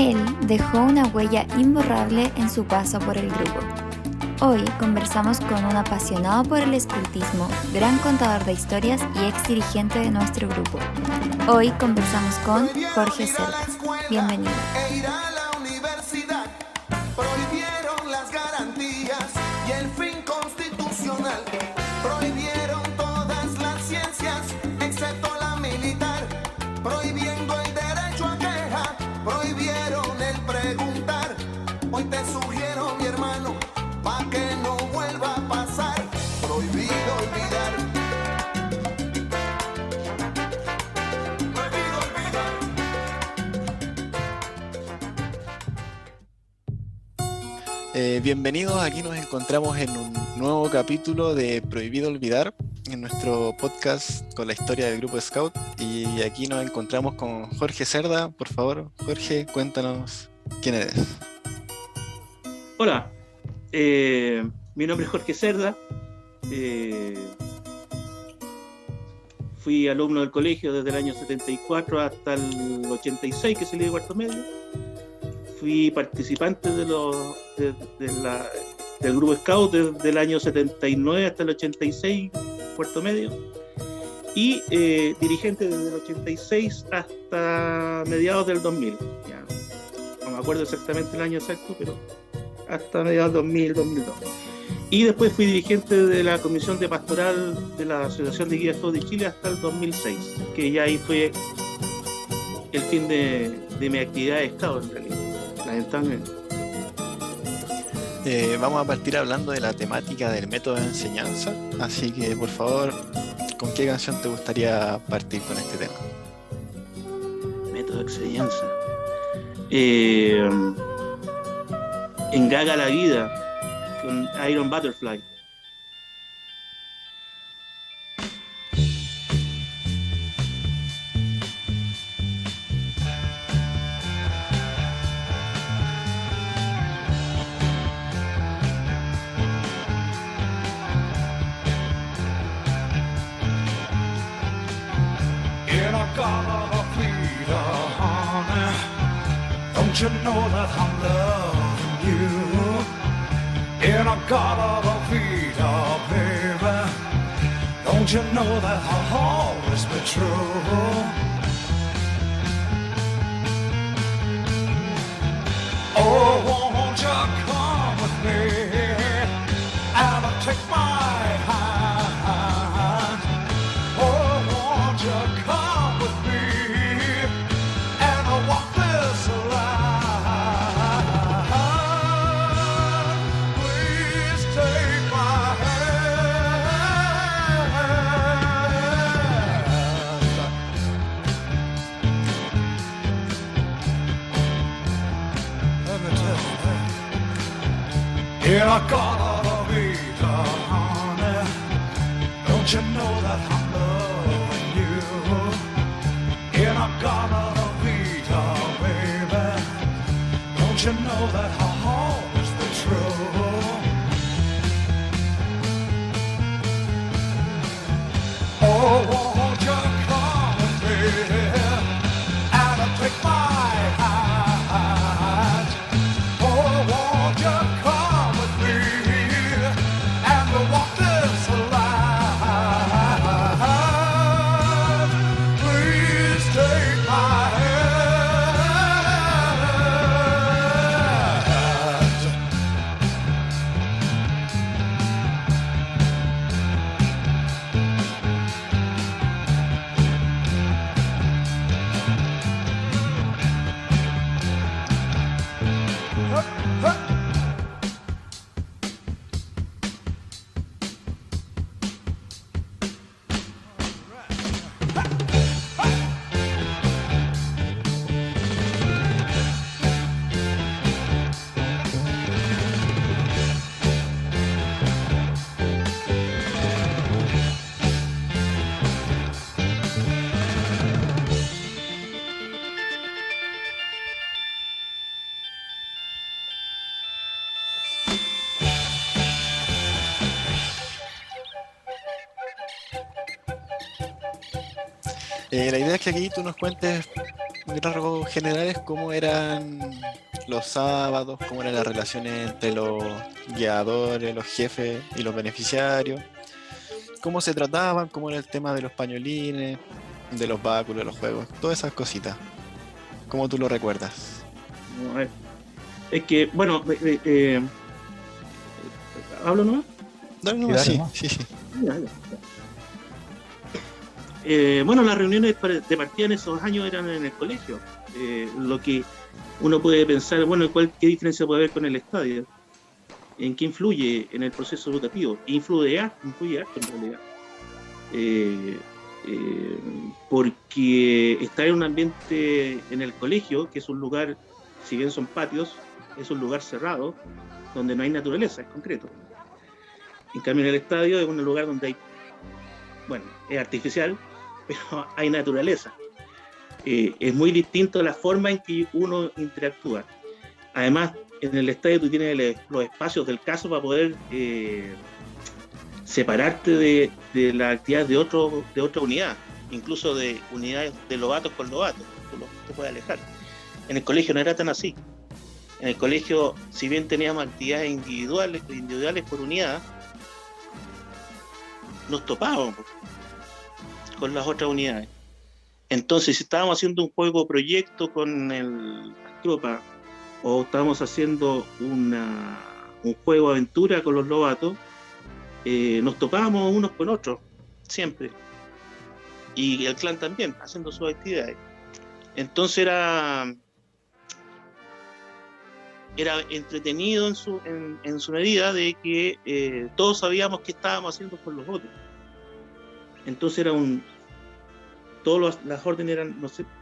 Él dejó una huella imborrable en su paso por el grupo. Hoy conversamos con un apasionado por el escultismo, gran contador de historias y ex dirigente de nuestro grupo. Hoy conversamos con Jorge Cerda. Bienvenido. Prohibieron las garantías y el fin constitucional. Prohibieron todas las ciencias, excepto la militar. Prohibiendo el derecho a queja, prohibieron el preguntar. Hoy te sugiero, mi hermano, pa' que no vuelva a pasar. Prohibido olvidar. Prohibido olvidar. Bienvenidos, aquí nos encontramos en un nuevo capítulo de Prohibido Olvidar, en nuestro podcast con la historia del grupo Scout, y aquí nos encontramos con Jorge Cerda. Por favor, Jorge, cuéntanos quién eres. Hola, mi nombre es Jorge Cerda, fui alumno del colegio desde el año 74 hasta el 86 que salí de cuarto medio. Fui participante del grupo Scout desde el año 79 hasta el 86, cuarto medio, y dirigente desde el 86 hasta mediados del 2000. Ya, no me acuerdo exactamente el año exacto, pero hasta mediados del 2000, 2002. Y después fui dirigente de la comisión de pastoral de la Asociación de Guías Scout de Chile hasta el 2006, que ya ahí fue el fin de mi actividad de Scout, en realidad. Lamentablemente. Vamos a partir hablando de la temática del método de enseñanza, así que por favor, ¿con qué canción te gustaría partir con este tema? Método de enseñanza. Engaga la vida con Iron Butterfly. In a garden of freedom, honey, don't you know that I'm loving you? In a garden of freedom, baby, don't you know that I'll always be true? Oh, won't you come with me and take my hand? Oh, won't you come with me and walk this line? Please take my hand. Let me tell you, in a garden of Eden, honey, don't you know that I'm loving you? In a garden of Eden, baby, don't you know that I'll always be true? Oh, won't you come with me and take my hand? Oh, won't you come with me and walk this line? Please take my hand. La idea es que aquí tú nos cuentes rasgos generales, cómo eran los sábados, cómo eran las relaciones entre los guiadores, los jefes y los beneficiarios, cómo se trataban, cómo era el tema de los pañolines, de los báculos, de los juegos, todas esas cositas. ¿Cómo tú lo recuerdas? No, a ver, es que, bueno, ¿hablo nomás? Dale Sí, nomás, dale sí, nomás. sí, sí. Ya. Bueno, las reuniones de partida en esos años eran en el colegio. Lo que uno puede pensar, bueno, ¿qué diferencia puede haber con el estadio? ¿En qué influye en el proceso educativo? Influye harto en realidad. Porque estar en un ambiente en el colegio, que es un lugar, si bien son patios, es un lugar cerrado, donde no hay naturaleza, es concreto. En cambio, en el estadio es un lugar donde hay, bueno, es artificial, pero hay naturaleza. Es muy distinto la forma en que uno interactúa. Además, en el estadio tú tienes los espacios del caso para poder separarte de la actividad de otra unidad, incluso de unidades de lobatos con lobatos, tú te puedes alejar. En el colegio no era tan así. En el colegio, si bien teníamos actividades individuales por unidad, nos topábamos con las otras unidades. Entonces, si estábamos haciendo un juego proyecto con las tropas, o estábamos haciendo un juego aventura con los lobatos, nos topábamos unos con otros, siempre. Y el clan también, haciendo sus actividades. Entonces era entretenido en su medida de que todos sabíamos qué estábamos haciendo con los otros. Entonces todas las órdenes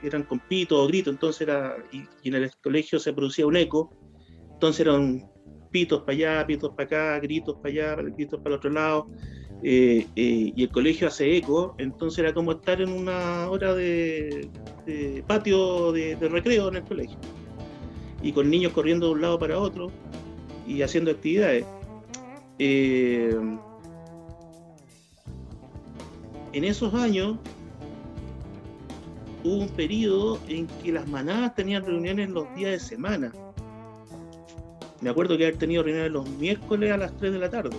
eran con pito o grito, entonces y en el colegio se producía un eco, entonces eran pitos para allá, pitos para acá, gritos para allá, gritos para el otro lado, y el colegio hace eco, entonces era como estar en una hora de patio de recreo en el colegio, y con niños corriendo de un lado para otro y haciendo actividades. En esos años hubo un periodo en que las manadas tenían reuniones los días de semana. Me acuerdo que haber tenido reuniones los miércoles a las 3 de la tarde.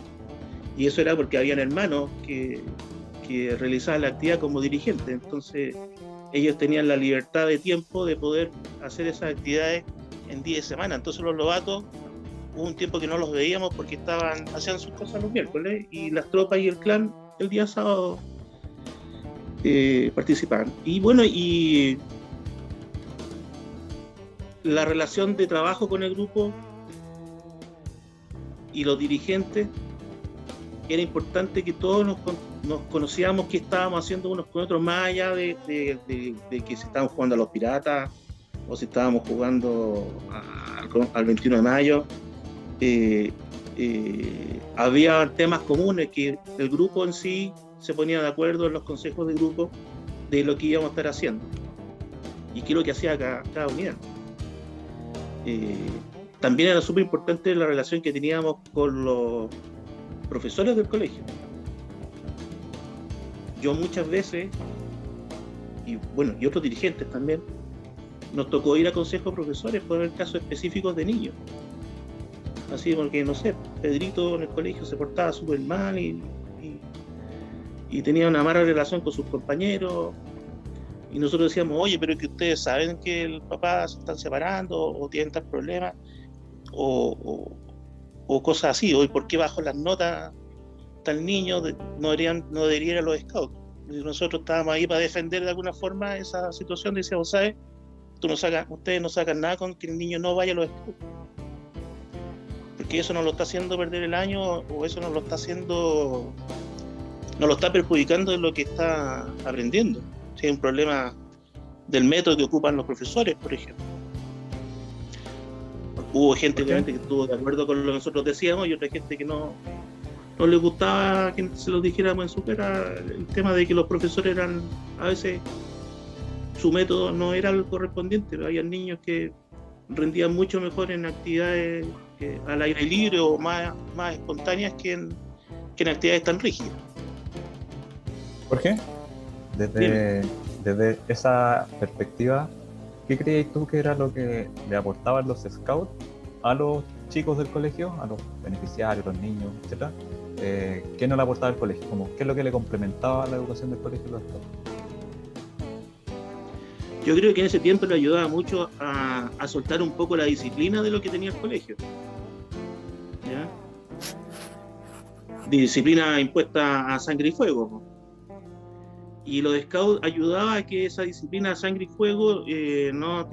Y eso era porque habían hermanos que realizaban la actividad como dirigentes. Entonces ellos tenían la libertad de tiempo de poder hacer esas actividades en día de semana. Entonces los lobatos, hubo un tiempo que no los veíamos porque hacían sus cosas los miércoles, y las tropas y el clan el día sábado participaban. Y bueno, y la relación de trabajo con el grupo y los dirigentes, era importante que todos nos conocíamos qué estábamos haciendo unos con otros, más allá de que si estábamos jugando a los piratas o si estábamos jugando al 21 de mayo. Había temas comunes que el grupo en sí se ponía de acuerdo en los consejos de grupo de lo que íbamos a estar haciendo y qué es lo que hacía cada unidad. También era súper importante la relación que teníamos con los profesores del colegio. Yo muchas veces, y otros dirigentes también, nos tocó ir a consejos de profesores por ver casos específicos de niños. Así porque, no sé, Pedrito en el colegio se portaba súper mal y tenía una mala relación con sus compañeros, y nosotros decíamos, oye, pero es que ustedes saben que el papá se están separando o tienen tal problema o cosas así, o por qué bajo las notas tal niño no debería ir a los scouts. Y nosotros estábamos ahí para defender de alguna forma esa situación. Decíamos, ¿sabes? Ustedes no sacan nada con que el niño no vaya a los scouts, porque eso no lo está haciendo perder el año, o eso no lo está perjudicando en lo que está aprendiendo. Si hay un problema del método que ocupan los profesores, por ejemplo. Hubo gente obviamente que estuvo de acuerdo con lo que nosotros decíamos, y otra gente que no les gustaba que se lo dijéramos en su cara, el tema de que los profesores a veces su método no era el correspondiente, pero había niños que rendían mucho mejor en actividades al aire libre o más espontáneas que en actividades tan rígidas. ¿Por qué? Desde esa perspectiva, ¿qué crees tú que era lo que le aportaban los scouts a los chicos del colegio, a los beneficiarios, los niños, etcétera? ¿Qué no le aportaba el colegio? ¿Qué es lo que le complementaba a la educación del colegio los scouts? Yo creo que en ese tiempo le ayudaba mucho a soltar un poco la disciplina de lo que tenía el colegio. ¿Ya? Disciplina impuesta a sangre y fuego, ¿no? Y los scouts ayudaba a que esa disciplina a sangre y fuego no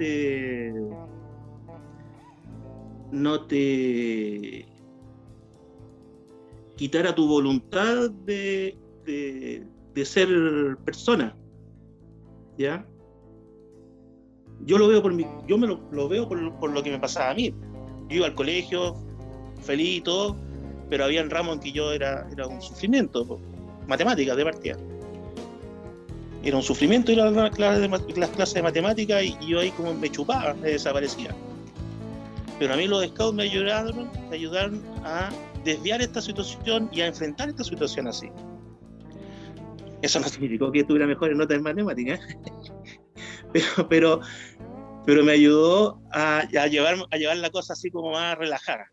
te quitara tu voluntad de ser persona, ¿ya? Yo lo veo lo veo por lo que me pasaba a mí. Yo iba al colegio feliz y todo, pero había ramos en que yo era un sufrimiento, matemáticas de partida. Era un sufrimiento ir a las clases de matemáticas y yo ahí como me chupaba, me desaparecía. Pero a mí los scouts me ayudaron a desviar esta situación y a enfrentar esta situación así. Eso no significó que tuviera mejores notas en matemáticas, pero me ayudó a llevar la cosa así como más relajada.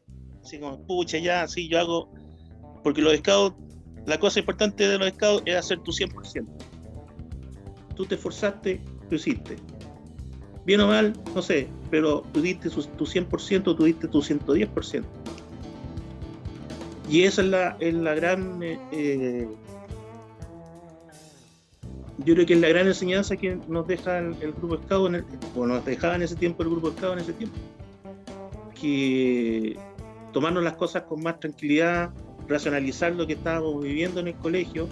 Así como, pucha, ya, así yo hago. Porque los scouts, la cosa importante de los scouts es hacer tu 100%. Tú te esforzaste, tú hiciste. Bien o mal, no sé, pero tú diste tu 100%, tú diste tu 110%. Y esa es la gran... yo creo que es la gran enseñanza que nos deja el grupo Scout, o nos dejaba en ese tiempo el grupo Scout en ese tiempo. Que tomarnos las cosas con más tranquilidad, racionalizar lo que estábamos viviendo en el colegio,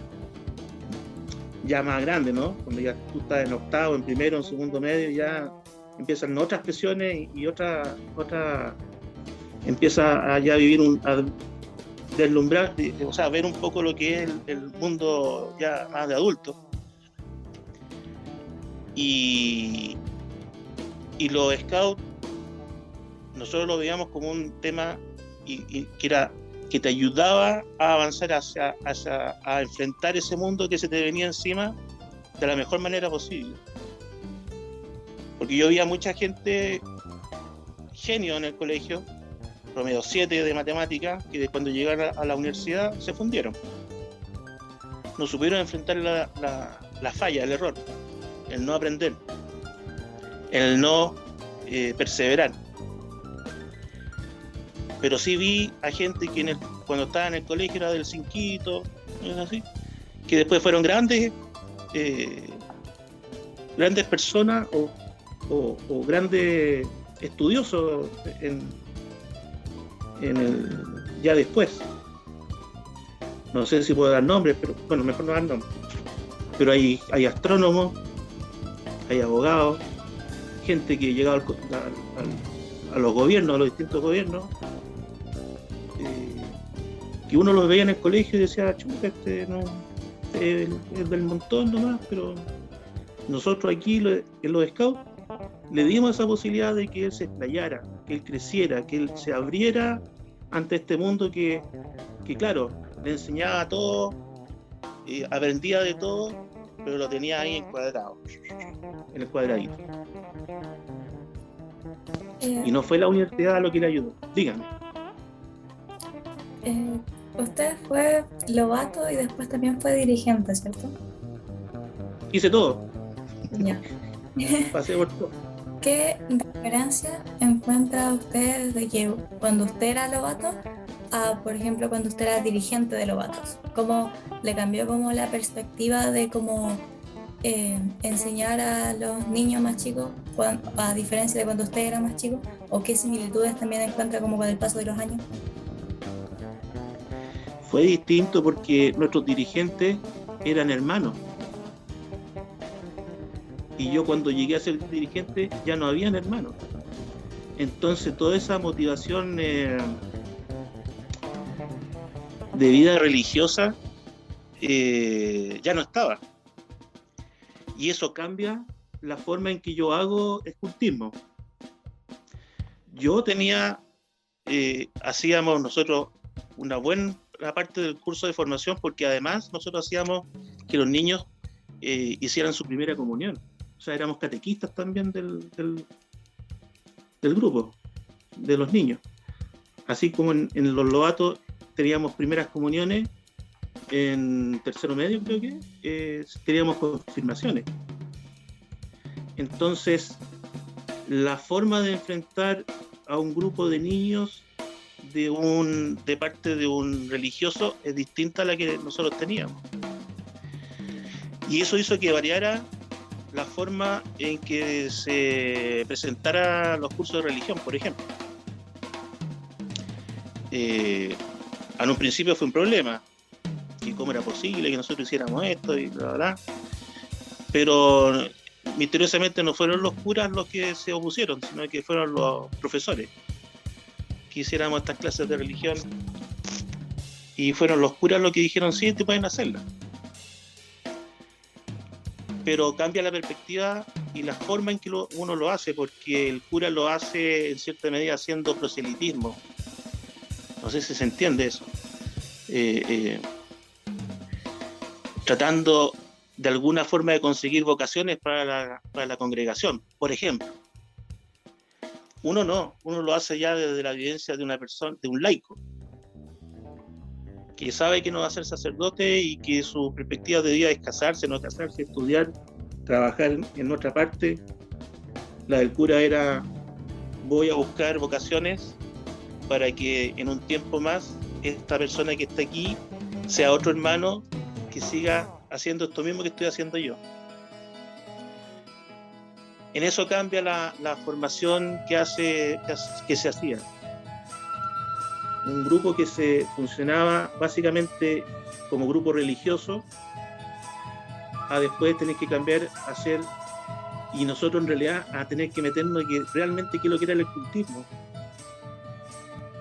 ya más grande, ¿no? Cuando ya tú estás en octavo, en primero, en segundo medio, ya empiezan otras presiones y otra empieza a ya vivir a deslumbrar, o sea, ver un poco lo que es el mundo ya más de adulto. Y los scouts, nosotros lo veíamos como un tema y que te ayudaba a avanzar a enfrentar ese mundo que se te venía encima de la mejor manera posible. Porque yo veía mucha gente genio en el colegio, promedio 7 de matemáticas, que cuando llegaron a la universidad se fundieron. No supieron enfrentar la falla, el error, el no aprender, el no perseverar. Pero sí vi a gente que cuando estaba en el colegio era del cinquito, así, que después fueron grandes personas o grandes estudiosos ya después. No sé si puedo dar nombres, pero bueno, mejor no dar nombres. Pero hay astrónomos, hay abogados, gente que llegaba a los gobiernos, a los distintos gobiernos, que uno los veía en el colegio y decía, chuta, no, es del montón nomás, pero nosotros aquí en los scouts le dimos esa posibilidad de que él se explayara, que él creciera, que él se abriera ante este mundo que claro, le enseñaba todo, aprendía de todo, pero lo tenía ahí encuadrado, en el cuadradito. Y no fue la universidad lo que le ayudó. Dígame. Usted fue lobato y después también fue dirigente, ¿cierto? Hice todo. Ya. Pasé por todo. ¿Qué diferencia encuentra usted de que cuando usted era lobato a, por ejemplo, cuando usted era dirigente de lobatos? ¿Cómo le cambió como la perspectiva de cómo enseñar a los niños más chicos, a diferencia de cuando usted era más chico? ¿O qué similitudes también encuentra como con el paso de los años? Fue distinto porque nuestros dirigentes eran hermanos. Y yo cuando llegué a ser dirigente ya no habían hermanos. Entonces toda esa motivación de vida religiosa ya no estaba. Y eso cambia la forma en que yo hago escultismo. Yo hacíamos nosotros una buena parte del curso de formación, porque además nosotros hacíamos que los niños hicieran su primera comunión. O sea, éramos catequistas también del grupo, de los niños. Así como en los lobatos teníamos primeras comuniones, en tercero medio creo que teníamos confirmaciones. Entonces, la forma de enfrentar a un grupo de niños de parte de un religioso es distinta a la que nosotros teníamos. Y eso hizo que variara la forma en que se presentara los cursos de religión, por ejemplo. En un principio fue un problema, que cómo era posible que nosotros hiciéramos esto y bla, bla, bla. Pero misteriosamente no fueron los curas los que se opusieron, sino que fueron los profesores que hiciéramos estas clases de religión, y fueron los curas los que dijeron sí, te pueden hacerla. Pero cambia la perspectiva y la forma en que uno lo hace, porque el cura lo hace en cierta medida haciendo proselitismo. No sé si se entiende eso. Tratando de alguna forma de conseguir vocaciones para la congregación, por ejemplo. Uno lo hace ya desde la vivencia de una persona, de un laico, que sabe que no va a ser sacerdote y que su perspectiva de vida es casarse, no casarse, estudiar, trabajar en otra parte. La del cura era: voy a buscar vocaciones para que en un tiempo más esta persona que está aquí sea otro hermano que siga haciendo esto mismo que estoy haciendo yo. En eso cambia la formación que se hacía. Un grupo que se funcionaba básicamente como grupo religioso, a después tener que cambiar a ser, y nosotros en realidad a tener que meternos que realmente qué es lo que era el ocultismo.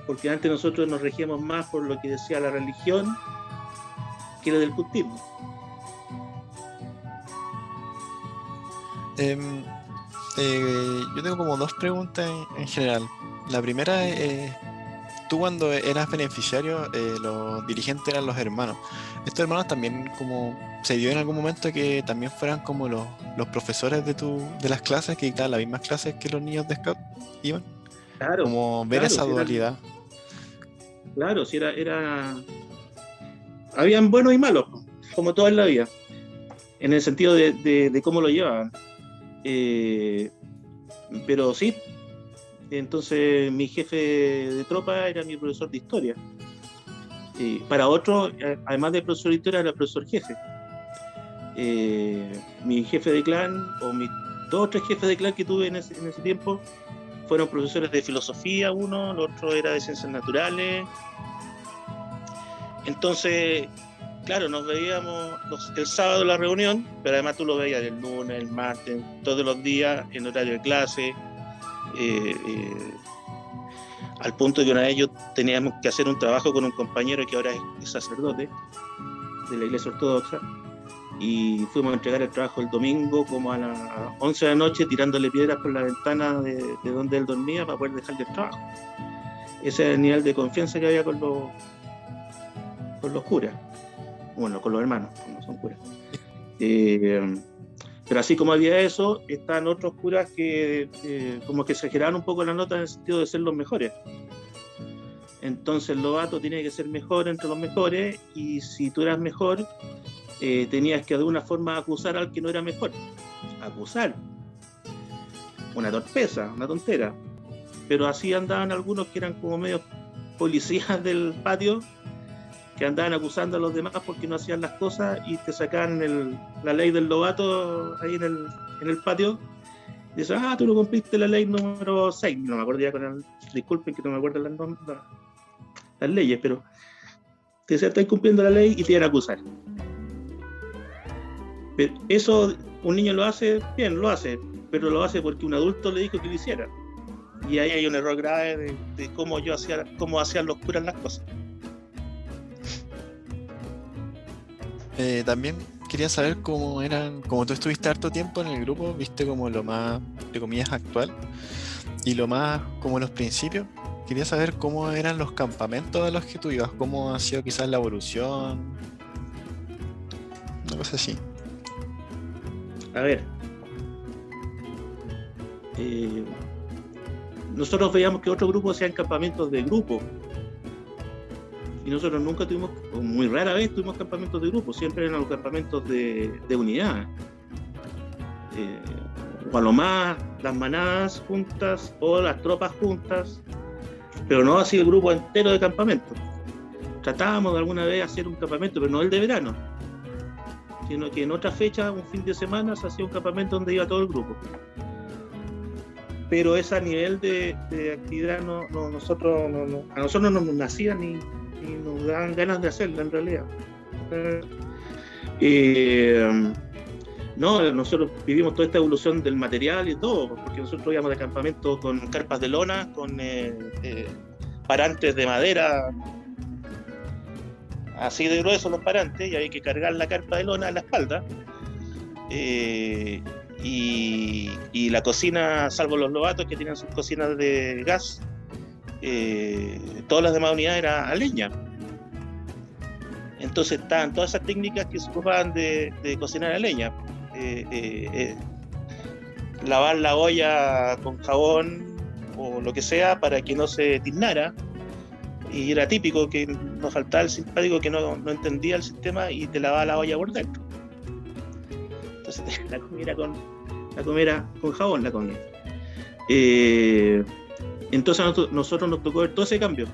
Porque antes nosotros nos regíamos más por lo que decía la religión que lo del ocultismo. Yo tengo como dos preguntas en general. La primera es, tú cuando eras beneficiario, los dirigentes eran los hermanos. ¿Estos hermanos también como se dio en algún momento que también fueran como los profesores de las clases, que dictaban las mismas clases que los niños de Scout iban? Claro. Como ver esa dualidad. Claro, si era... Habían buenos y malos, como todo en la vida, en el sentido de cómo lo llevaban. Pero sí, entonces mi jefe de tropa era mi profesor de historia. Para otro, además de profesor de historia, era profesor jefe. Mi jefe de clan, o mis 2 o 3 jefes de clan que tuve en ese tiempo, fueron profesores de filosofía uno, el otro era de ciencias naturales. Entonces, claro, nos veíamos el sábado en la reunión, pero además tú lo veías el lunes, el martes, todos los días en horario de clase, al punto de que una vez yo teníamos que hacer un trabajo con un compañero que ahora es sacerdote de la iglesia ortodoxa, y fuimos a entregar el trabajo el domingo como a las 11 de la noche, tirándole piedras por la ventana de donde él dormía para poder dejarle el trabajo. Ese era el nivel de confianza que había con los curas. Bueno, con los hermanos, no son curas. Pero así como había eso, están otros curas que como que exageraban un poco la nota en el sentido de ser los mejores. Entonces el lobato tiene que ser mejor entre los mejores, y si tú eras mejor, tenías que de alguna forma acusar al que no era mejor. Acusar. Una torpeza, una tontera. Pero así andaban algunos que eran como medio policías del patio, que andaban acusando a los demás porque no hacían las cosas, y te sacaban la ley del lobato ahí en el patio, y dicen: tú no cumpliste la ley número 6, no me acuerdo ya disculpen que no me acuerdo las leyes, pero te decían: estás cumpliendo la ley, y te iban a acusar. Pero eso un niño lo hace, bien, lo hace, pero lo hace porque un adulto le dijo que lo hiciera, y ahí hay un error grave de cómo hacían los curas las cosas. También quería saber cómo eran, como tú estuviste harto tiempo en el grupo, viste como lo más, de comillas, actual, y lo más como los principios. Quería saber cómo eran los campamentos a los que tú ibas, cómo ha sido quizás la evolución, una cosa así. A ver, nosotros veíamos que otros grupos hacían campamentos de grupo. Y nosotros nunca tuvimos, o muy rara vez tuvimos campamentos de grupo, siempre eran los campamentos de unidad. O a lo más las manadas juntas o las tropas juntas, pero no así el grupo entero de campamento. Tratábamos de alguna vez hacer un campamento, pero no el de verano, sino que en otra fecha, un fin de semana, se hacía un campamento donde iba todo el grupo. Pero ese nivel de actividad a nosotros no nos nacía ni nos daban ganas de hacerlo en realidad. No, nosotros vivimos toda esta evolución del material y todo, porque nosotros íbamos de campamento con carpas de lona, con parantes de madera, así de gruesos los parantes, y había que cargar la carpa de lona a la espalda. Y la cocina, salvo los lobatos que tenían sus cocinas de gas, todas las demás unidades eran a leña. Entonces estaban todas esas técnicas que se ocupaban de cocinar a leña. Lavar la olla con jabón o lo que sea para que no se tiznara, y era típico que nos faltaba el simpático que no entendía el sistema y te lavaba la olla por dentro. Entonces la comida con jabón la comida. Entonces nosotros nos tocó ver todo ese cambio,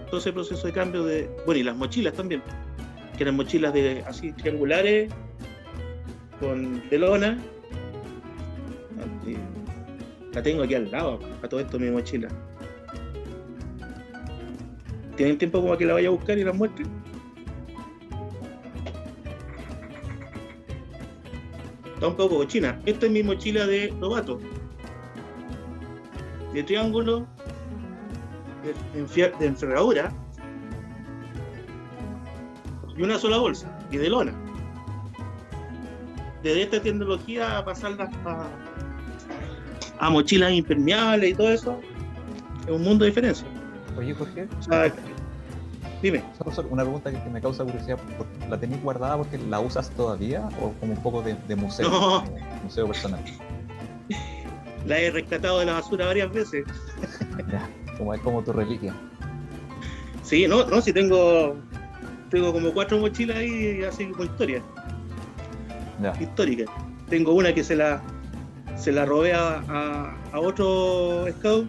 todo ese proceso de cambio y las mochilas también, que eran mochilas así triangulares de lona. La tengo aquí al lado, a todo esto mi mochila. ¿Tienen tiempo como que la vaya a buscar y la muestre? Está un poco cochina. Esta es mi mochila de lobato, de triángulo, de enferradura, y una sola bolsa, y de lona. Desde esta tecnología a pasarlas a mochilas impermeables y todo eso, es un mundo de diferencia. Oye, Jorge, O sea, dime. una pregunta que me causa curiosidad: ¿la tenés guardada porque la usas todavía o como un poco de museo? No. Como museo personal. La he rescatado de la basura varias veces. Ya, es como tu reliquia. Sí, sí tengo como 4 mochilas ahí así como histórica. Tengo una que se la robé a otro scout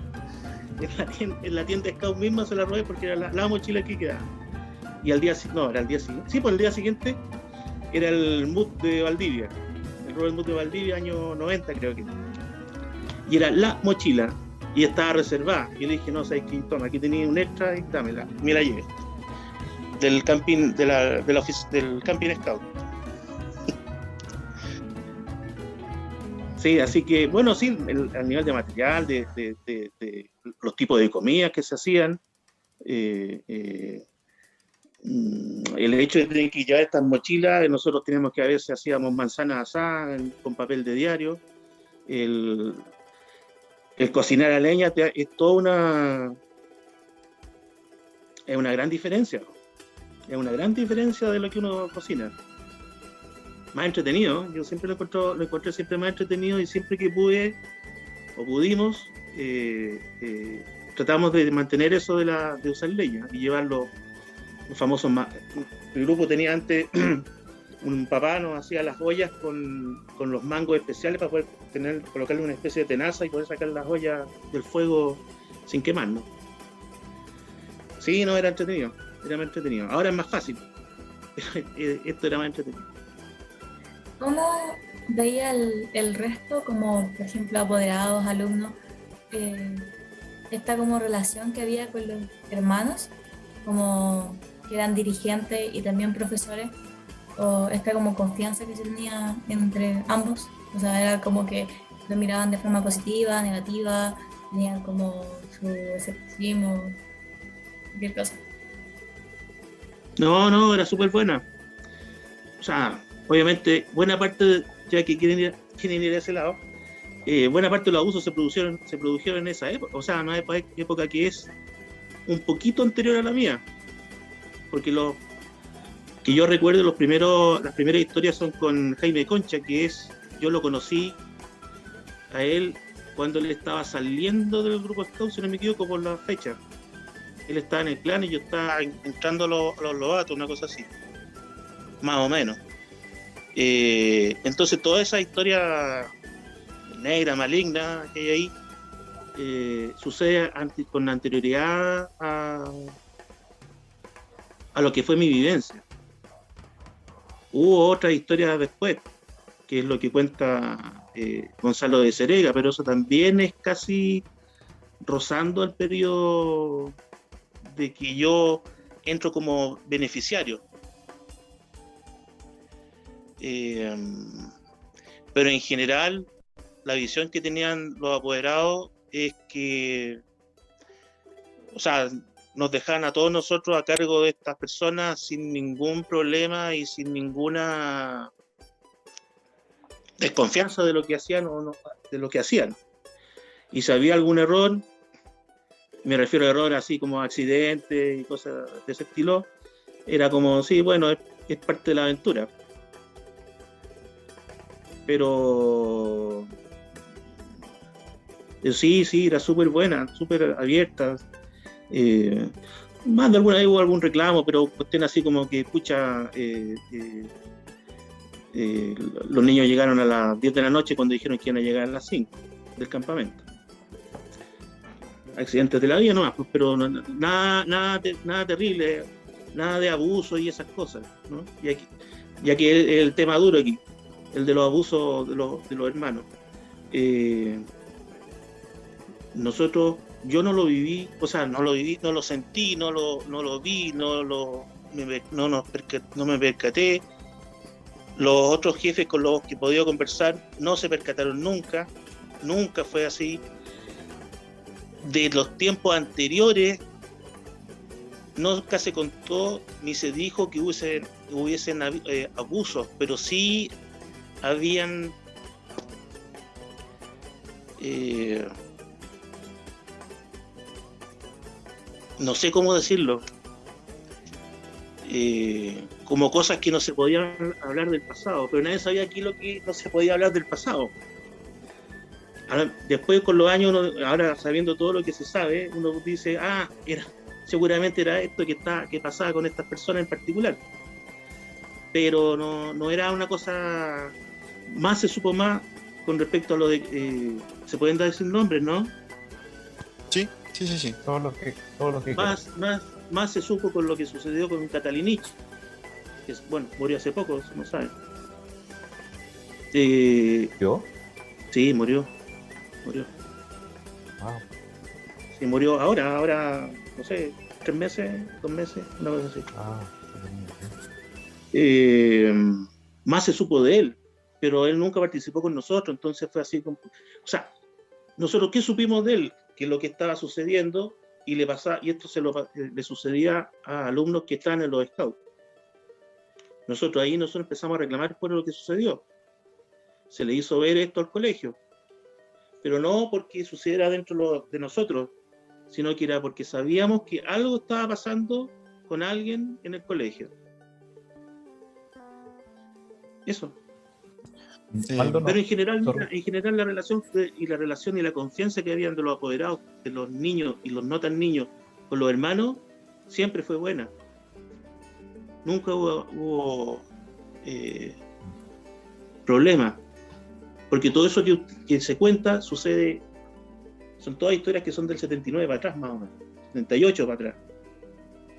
en la tienda scout misma, se la robé porque era la mochila que quedaba. Y el día siguiente era el MUT de Valdivia, el Robert MUT de Valdivia, año 90 creo que. Y era la mochila y estaba reservada. Y le dije, no, sabes qué, toma, aquí tenía un extra y dámela, me la llevé. Del camping, del camping scout. Sí, así que, bueno, sí, al nivel de material, de los tipos de comidas que se hacían, el hecho de tener que llevar estas mochilas, nosotros teníamos que a veces hacíamos manzanas asadas con papel de diario, el cocinar a leña es toda una gran diferencia, de lo que uno cocina. Más entretenido, yo siempre lo encontré siempre más entretenido, y siempre que pude o pudimos tratamos de mantener eso de usar leña y llevar los famosos. El grupo tenía antes un papá nos hacía las ollas con los mangos especiales para poder colocarle una especie de tenaza y poder sacar las ollas del fuego sin quemarnos. Sí, no, era entretenido, más entretenido. Ahora es más fácil. Esto era más entretenido. ¿Cómo veía el resto, como por ejemplo apoderados, alumnos, esta como relación que había con los hermanos, como que eran dirigentes y también profesores, o esta como confianza que se tenía entre ambos? O sea, era como que lo miraban de forma positiva, negativa, tenían como su escepticismo, cualquier cosa. No, era súper buena. O sea, obviamente, buena parte, ya que quieren ir a ese lado, buena parte de los abusos se produjeron en esa época, o sea, en una época que es un poquito anterior a la mía, porque que yo recuerdo las primeras historias son con Jaime Concha, yo lo conocí a él cuando él estaba saliendo del grupo Scout, si no me equivoco por la fecha. Él estaba en el clan y yo estaba entrando a los lobatos, una cosa así. Más o menos. Entonces toda esa historia negra, maligna que hay ahí, sucede con anterioridad a lo que fue mi vivencia. Hubo otra historia después, que es lo que cuenta Gonzalo de Cerega, pero eso también es casi rozando el periodo de que yo entro como beneficiario. Pero en general, la visión que tenían los apoderados es que, o sea, nos dejaban a todos nosotros a cargo de estas personas sin ningún problema y sin ninguna desconfianza de lo que hacían o no, de lo que hacían. Y si había algún error, me refiero a error así como accidentes y cosas de ese estilo, era como, sí, bueno, es parte de la aventura. Pero sí, era súper buena, súper abierta. Más de alguna vez hubo algún reclamo, pero cuestión así como que, escucha, los niños llegaron a las 10 de la noche cuando dijeron que iban a llegar a las 5 del campamento. Accidentes de la vida nomás, pues, pero nada terrible, nada de abuso y esas cosas, ¿no? Ya que es el tema duro aquí, el de los abusos de los hermanos. Nosotros, yo no lo viví, o sea, no lo sentí, no lo vi, no me percaté. Los otros jefes con los que he podido conversar no se percataron nunca fue así. De los tiempos anteriores nunca se contó ni se dijo que hubiesen abusos, pero sí habían no sé cómo decirlo, como cosas que no se podían hablar del pasado, pero nadie sabía aquí lo que no se podía hablar del pasado. Ahora, después con los años, ahora sabiendo todo lo que se sabe, uno dice, seguramente era esto que pasaba con estas personas en particular. Pero no era una cosa, más se supo más con respecto a lo de, se pueden dar sin nombres, ¿no? Sí. Todo lo que más se supo con lo que sucedió con Catalinich, que bueno, murió hace poco, no saben. ¿Yo? Sí, murió. Wow. Sí, murió ahora, no sé, 3 meses, 2 meses, una cosa así. Más se supo de él, pero él nunca participó con nosotros, entonces fue así como, o sea, nosotros ¿qué supimos de él? Que lo que estaba sucediendo y le pasaba, y esto le sucedía a alumnos que estaban en los scouts. Nosotros empezamos a reclamar por lo que sucedió. Se le hizo ver esto al colegio, pero no porque sucediera dentro de nosotros, sino que era porque sabíamos que algo estaba pasando con alguien en el colegio. Eso. Pero en general la relación y la confianza que habían de los apoderados, de los niños y los no tan niños con los hermanos, siempre fue buena. Nunca hubo problemas. Porque todo eso que se cuenta sucede, son todas historias que son del 79 para atrás, más o menos, 78 para atrás.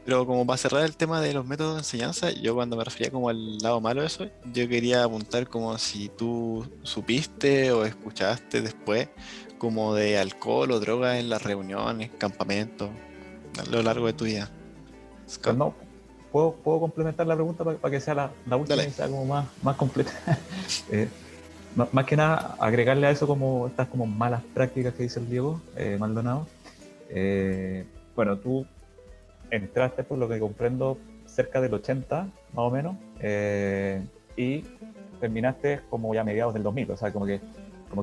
Pero como para cerrar el tema de los métodos de enseñanza, yo cuando me refería como al lado malo de eso, yo quería apuntar como si tú supiste o escuchaste después como de alcohol o drogas en las reuniones, campamentos, a lo largo de tu vida. Pues no, ¿puedo complementar la pregunta para que sea la última? Dale. Y sea como más completa? Más que nada, agregarle a eso como estas como malas prácticas que dice el Diego Maldonado. Bueno, tú entraste, por lo que comprendo, cerca del 80, más o menos, y terminaste como ya a mediados del 2000, o sea, como que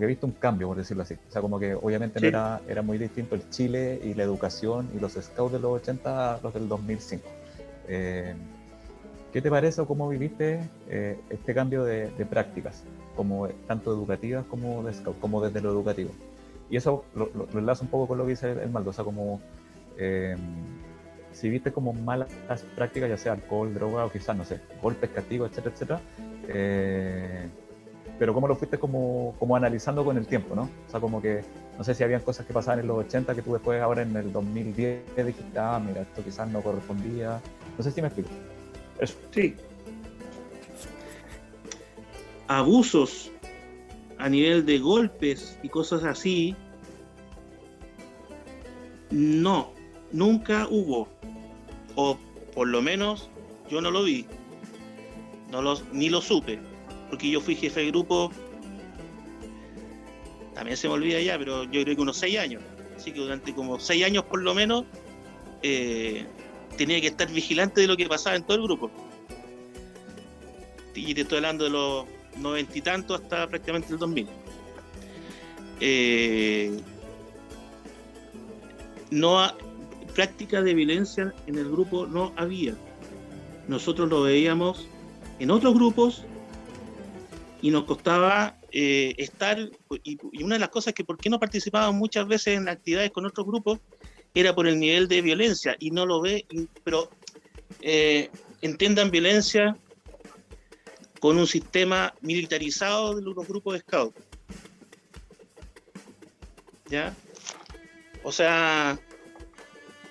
viste un cambio, por decirlo así. O sea, como que obviamente sí. no era muy distinto el Chile y la educación y los scouts de los 80 a los del 2005. ¿Qué te parece o cómo viviste este cambio de prácticas, como tanto educativas como de scout, como desde lo educativo? y eso lo enlazo un poco con lo que dice el Maldo, o sea, como si viste como malas prácticas, ya sea alcohol, droga o quizás, no sé, golpes, castigos, etcétera, etcétera, pero cómo lo fuiste como analizando con el tiempo, ¿no? O sea, como que, no sé si habían cosas que pasaban en los 80 que tú después ahora en el 2010 dijiste, mira, esto quizás no correspondía. No sé si me explico. Eso. Sí. Abusos a nivel de golpes y cosas así, no, nunca hubo. O por lo menos yo no lo vi. Ni lo supe. Porque yo fui jefe de grupo, también se me olvida ya, pero yo creo que unos 6 años. Así que durante como 6 años por lo menos tenía que estar vigilante de lo que pasaba en todo el grupo. Y te estoy hablando de los 90 y tantos hasta prácticamente el 2000. Práctica de violencia en el grupo no había. Nosotros lo veíamos en otros grupos y nos costaba estar, y una de las cosas que por qué no participábamos muchas veces en actividades con otros grupos era por el nivel de violencia, y no lo ve, pero entiendan violencia con un sistema militarizado de los grupos de scout. ¿Ya? O sea,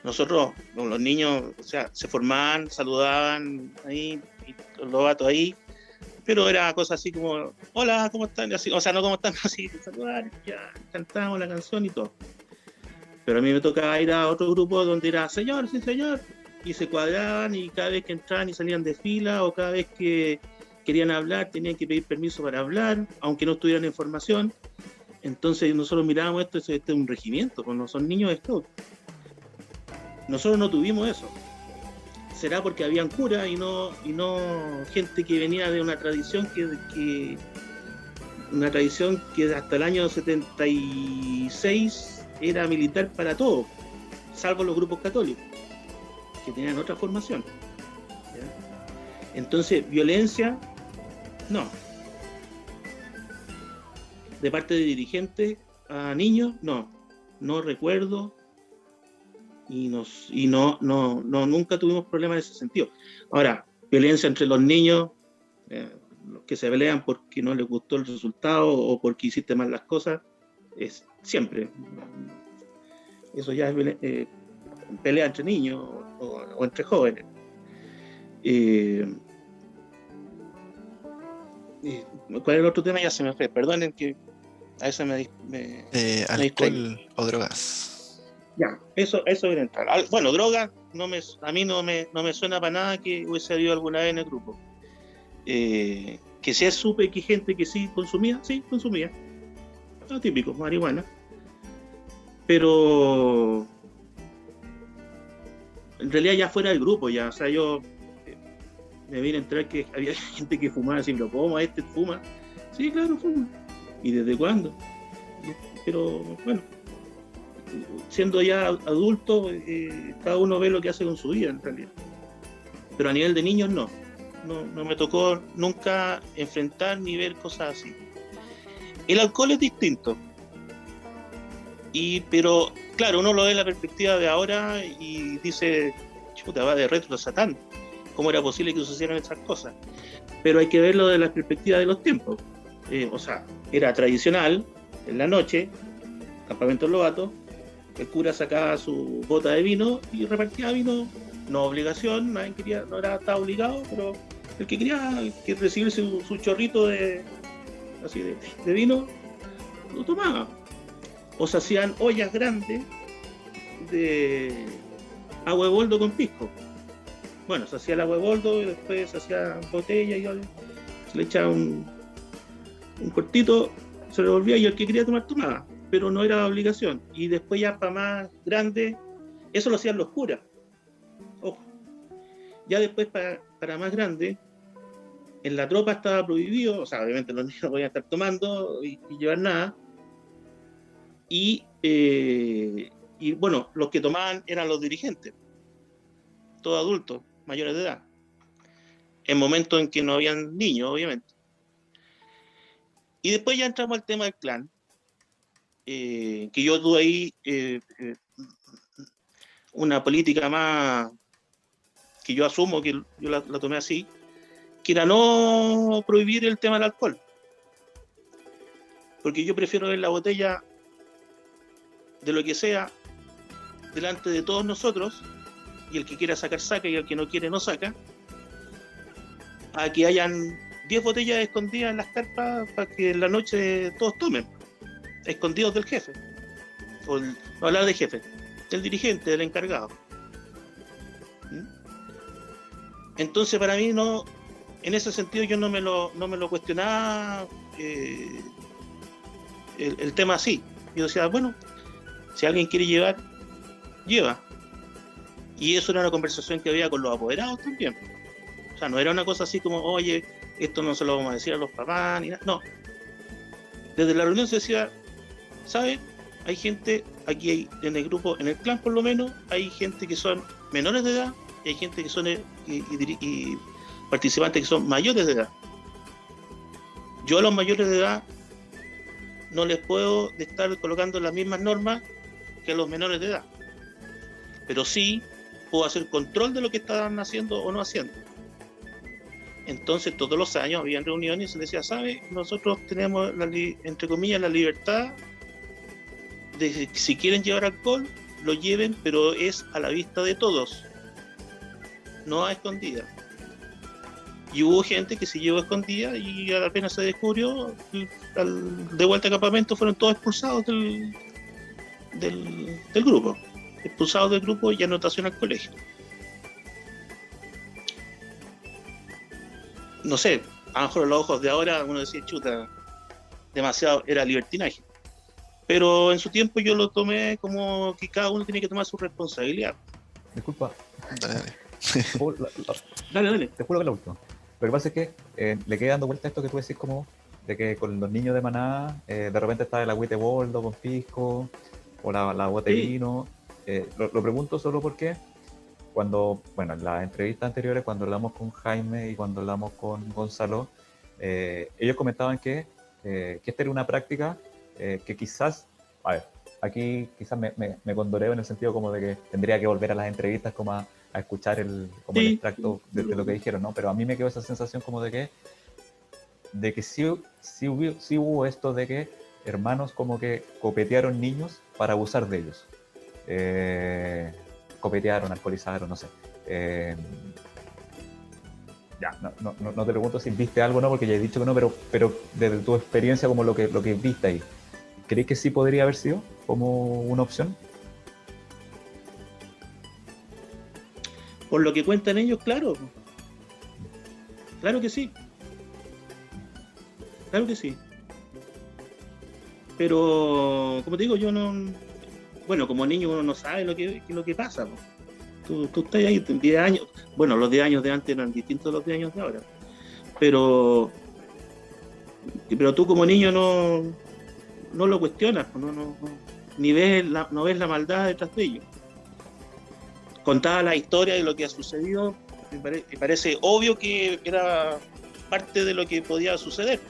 nosotros, los niños, o sea, se formaban, saludaban ahí, y los vatos ahí, pero era cosa así como, hola, ¿cómo están? Así, o sea, no cómo están, así, saludar, ya cantamos la canción y todo. Pero a mí me tocaba ir a otro grupo donde era, señor, sí, señor, y se cuadraban, y cada vez que entraban y salían de fila, o cada vez que querían hablar, tenían que pedir permiso para hablar, aunque no estuvieran en formación. Entonces nosotros mirábamos esto es un regimiento, pues no son niños de scout. Nosotros no tuvimos eso. Será porque habían curas y no gente que venía de una tradición que hasta el año 76 era militar para todo, salvo los grupos católicos, que tenían otra formación. ¿Ya? Entonces, violencia, no. De parte de dirigentes a niños, no recuerdo. Y nunca tuvimos problemas en ese sentido. Ahora, violencia entre los niños, los que se pelean porque no les gustó el resultado o porque hiciste mal las cosas, es siempre. Eso ya es pelea entre niños o entre jóvenes. ¿Cuál es el otro tema? Ya se me fue. Perdonen que a veces me alcohol o drogas. Ya, eso viene a entrar. Bueno, droga, a mí no me suena para nada que hubiese habido alguna vez en el grupo. Que sí supe que gente que sí consumía. Lo típico, marihuana. Pero en realidad ya fuera del grupo, ya. O sea, yo me vine a enterar que había gente que fumaba, así, pero ¿cómo este fuma? Sí, claro, fuma. ¿Y desde cuándo? Pero bueno, siendo ya adulto, cada uno ve lo que hace con su vida en realidad. Pero a nivel de niños no me tocó nunca enfrentar ni ver cosas así. El alcohol es distinto, pero claro, uno lo ve en la perspectiva de ahora y dice, chuta, va de retro Satán, ¿cómo era posible que sucedieran estas cosas? Pero hay que verlo de la perspectiva de los tiempos. O sea, era tradicional, en la noche, campamento en Lobato, el cura sacaba su bota de vino y repartía vino, no obligación, nadie quería, estaba obligado, pero el que quería recibir su chorrito de vino, lo tomaba. O se hacían ollas grandes de agua de boldo con pisco. Bueno, se hacía el agua de boldo y después se hacía botella y se le echaba un cortito, se le volvía y el que quería tomar, tomaba. Pero no era obligación. Y después ya para más grande, eso lo hacían los curas. Ojo. Ya después para más grande, en la tropa estaba prohibido, o sea, obviamente los niños no podían estar tomando y llevar nada. Y bueno, los que tomaban eran los dirigentes, todos adultos, mayores de edad. En momentos en que no habían niños, obviamente. Y después ya entramos al tema del clan. que yo tuve ahí una política más que yo asumo que yo la tomé así, que era no prohibir el tema del alcohol, porque yo prefiero ver la botella de lo que sea delante de todos nosotros, y el que quiera sacar saca y el que no quiere no saca, a que hayan 10 botellas escondidas en las carpas para que en la noche todos tomen, escondidos del jefe, no hablar de jefe, del dirigente, del encargado. Entonces para mí no, en ese sentido yo no me lo cuestionaba el tema así. Yo decía, bueno, si alguien quiere llevar, lleva. Y eso era una conversación que había con los apoderados también. O sea, no era una cosa así como, oye, esto no se lo vamos a decir a los papás, ni nada. No. Desde la reunión se decía, ¿sabes? Hay gente, aquí en el grupo, en el clan por lo menos, hay gente que son menores de edad y hay gente que son y participantes que son mayores de edad. Yo a los mayores de edad no les puedo estar colocando las mismas normas que a los menores de edad, pero sí puedo hacer control de lo que están haciendo o no haciendo. Entonces todos los años habían reuniones y se decía, ¿sabe? Nosotros tenemos, entre comillas, la libertad de que si quieren llevar alcohol, lo lleven, pero es a la vista de todos, no a escondidas. Y hubo gente que se llevó a escondida y apenas se descubrió, de vuelta al campamento fueron todos expulsados del grupo. Expulsados del grupo y anotación al colegio. No sé, a lo mejor a los ojos de ahora uno decía, chuta, demasiado, era libertinaje. Pero en su tiempo yo lo tomé como que cada uno tiene que tomar su responsabilidad. Disculpa. Dale. Dale. Te juro que es la última. Lo que pasa es que le quedé dando vuelta a esto que tú decís como de que con los niños de Maná de repente está el agüite boldo con pisco o la bota de vino. Lo pregunto solo porque cuando, bueno, en las entrevistas anteriores, cuando hablamos con Jaime y cuando hablamos con Gonzalo, ellos comentaban que esta era una práctica que quizás, a ver, aquí quizás me condoreo en el sentido como de que tendría que volver a las entrevistas como a escuchar el extracto de lo que dijeron, ¿no? Pero a mí me quedó esa sensación como de que sí hubo esto de que hermanos como que copetearon niños para abusar de ellos. Copetearon, alcoholizaron, no sé. No te pregunto si viste algo, no, porque ya he dicho que no, pero desde tu experiencia como lo que viste ahí, ¿crees que sí podría haber sido como una opción? Por lo que cuentan ellos, claro. Claro que sí. Claro que sí. Pero, como te digo, yo no... Bueno, como niño uno no sabe lo que pasa. Tú estás ahí, 10 años. Bueno, los 10 años de antes eran distintos a los 10 años de ahora. Pero tú como niño no lo cuestionas, ni no ves la maldad detrás de ellos. Contaba la historia de lo que ha sucedido, me parece obvio que era parte de lo que podía suceder.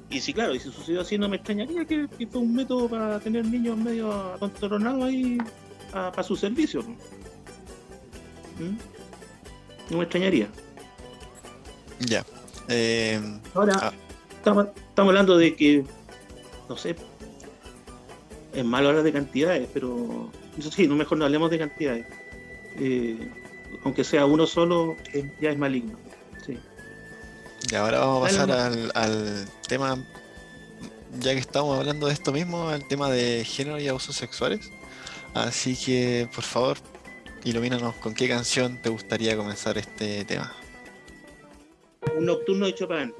Y sí, claro, y si sucedió así no me extrañaría que fue un método para tener niños medio atontorronados ahí para su servicio. No me extrañaría. Ya. Ahora, estamos hablando de que, no sé, es malo hablar de cantidades, pero eso sí, mejor no hablemos de cantidades. Aunque sea uno solo, ya es maligno. Sí. Y ahora vamos a pasar al tema, ya que estamos hablando de esto mismo, al tema de género y abusos sexuales. Así que, por favor, ilumínanos con qué canción te gustaría comenzar este tema. Un nocturno de Chopin.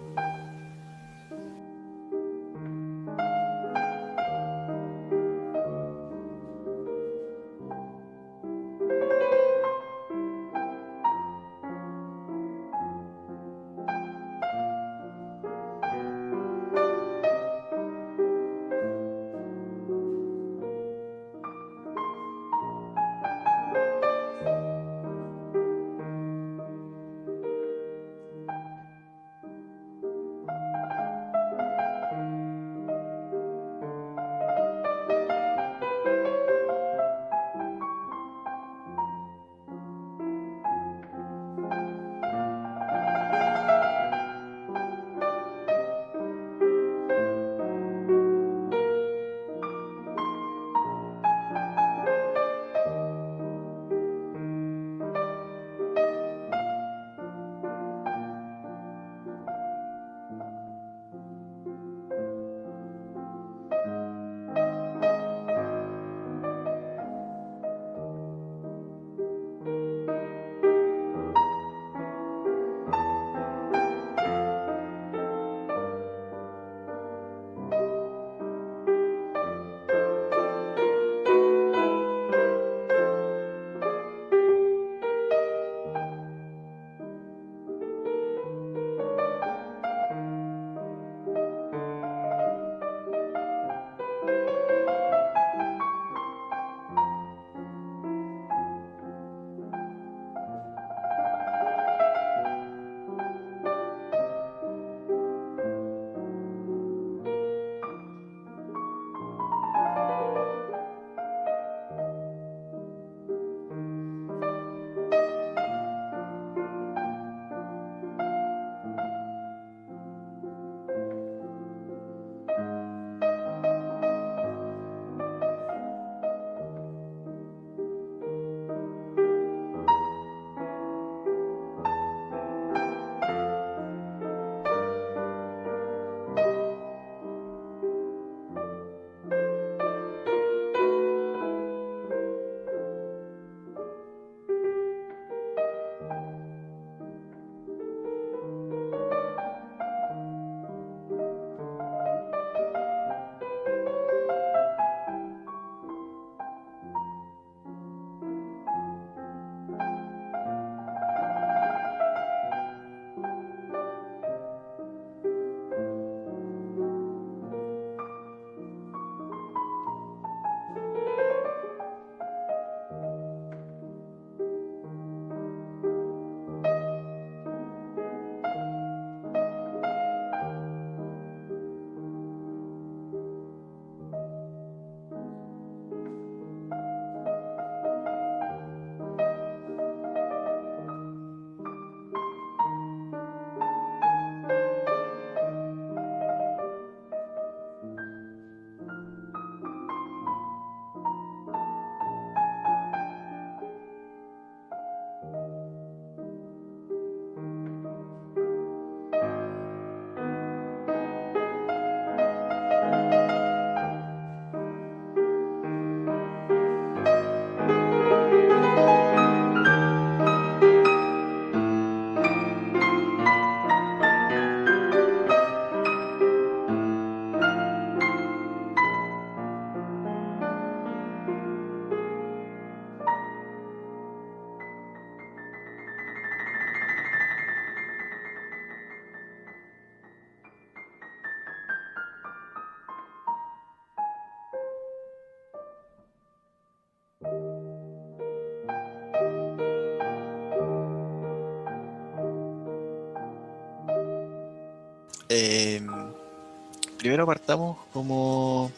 Primero partamos como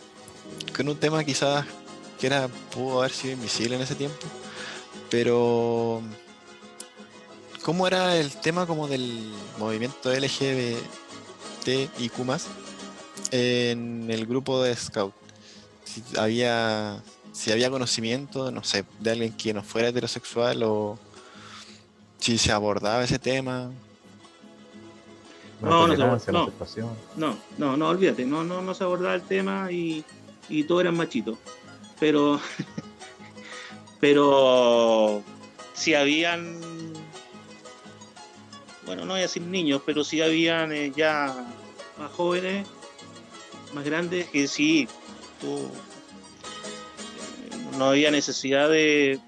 con un tema quizás que pudo haber sido invisible en ese tiempo, pero ¿cómo era el tema como del movimiento LGBTIQ+, en el grupo de Scout? Si había conocimiento, no sé, de alguien que no fuera heterosexual, o si se abordaba ese tema. La No, tolerancia, la no. aceptación. No, olvídate, no se abordaba el tema y todos eran machitos. Pero sí habían, bueno, no voy a decir niños, pero sí habían ya más jóvenes, más grandes, que sí, no había necesidad de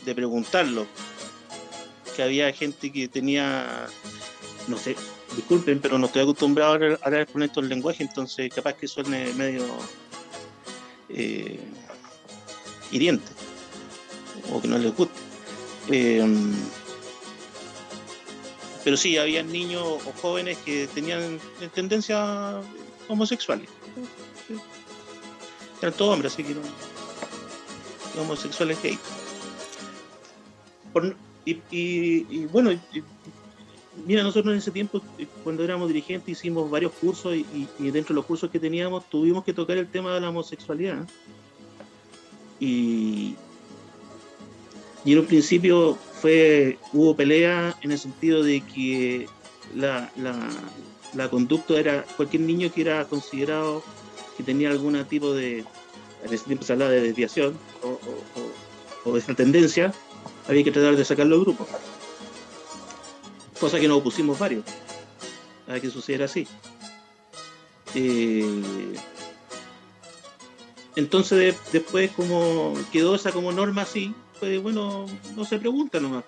preguntarlo. Que había gente que tenía, no sé, disculpen, pero no estoy acostumbrado a hablar con estos lenguajes, entonces capaz que suene medio hiriente o que no les guste. Pero sí, había niños o jóvenes que tenían tendencias homosexuales. Eran todos hombres, así que no, homosexuales gays. Bueno, mira, nosotros en ese tiempo, cuando éramos dirigentes, hicimos varios cursos y dentro de los cursos que teníamos tuvimos que tocar el tema de la homosexualidad. Y en un principio hubo pelea en el sentido de que la conducta era cualquier niño que era considerado que tenía algún tipo de, en ese tiempo se hablaba de desviación o de esa tendencia, había que tratar de sacarlo del grupo. Cosa que nos opusimos varios a que sucediera así. Entonces después, como quedó esa como norma así, pues bueno, no se pregunta nomás,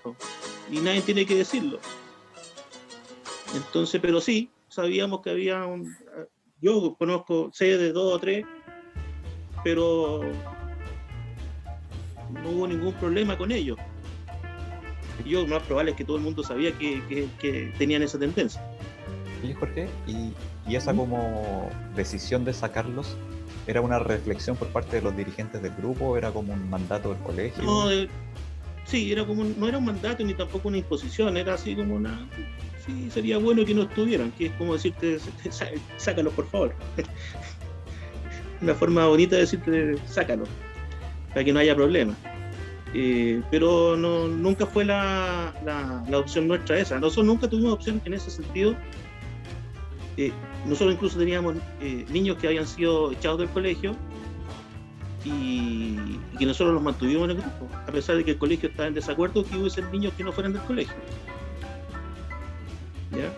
y nadie tiene que decirlo. Entonces, pero sí, sabíamos que había yo sé de 2 o 3, pero no hubo ningún problema con ellos. Yo, lo más probable es que todo el mundo sabía que tenían esa tendencia. Oye, Jorge, y esa como decisión de sacarlos, ¿era una reflexión por parte de los dirigentes del grupo? ¿Era como un mandato del colegio? No, sí, era como no era un mandato ni tampoco una imposición, era así como sí, sería bueno que no estuvieran, que es como decirte, sácalos por favor. Una forma bonita de decirte, sácalos, para que no haya problema. Pero nunca fue la opción nuestra esa. Nosotros nunca tuvimos opción en ese sentido. Nosotros incluso teníamos niños que habían sido echados del colegio y que nosotros los mantuvimos en el grupo, a pesar de que el colegio estaba en desacuerdo que hubiesen niños que no fueran del colegio. ¿Ya?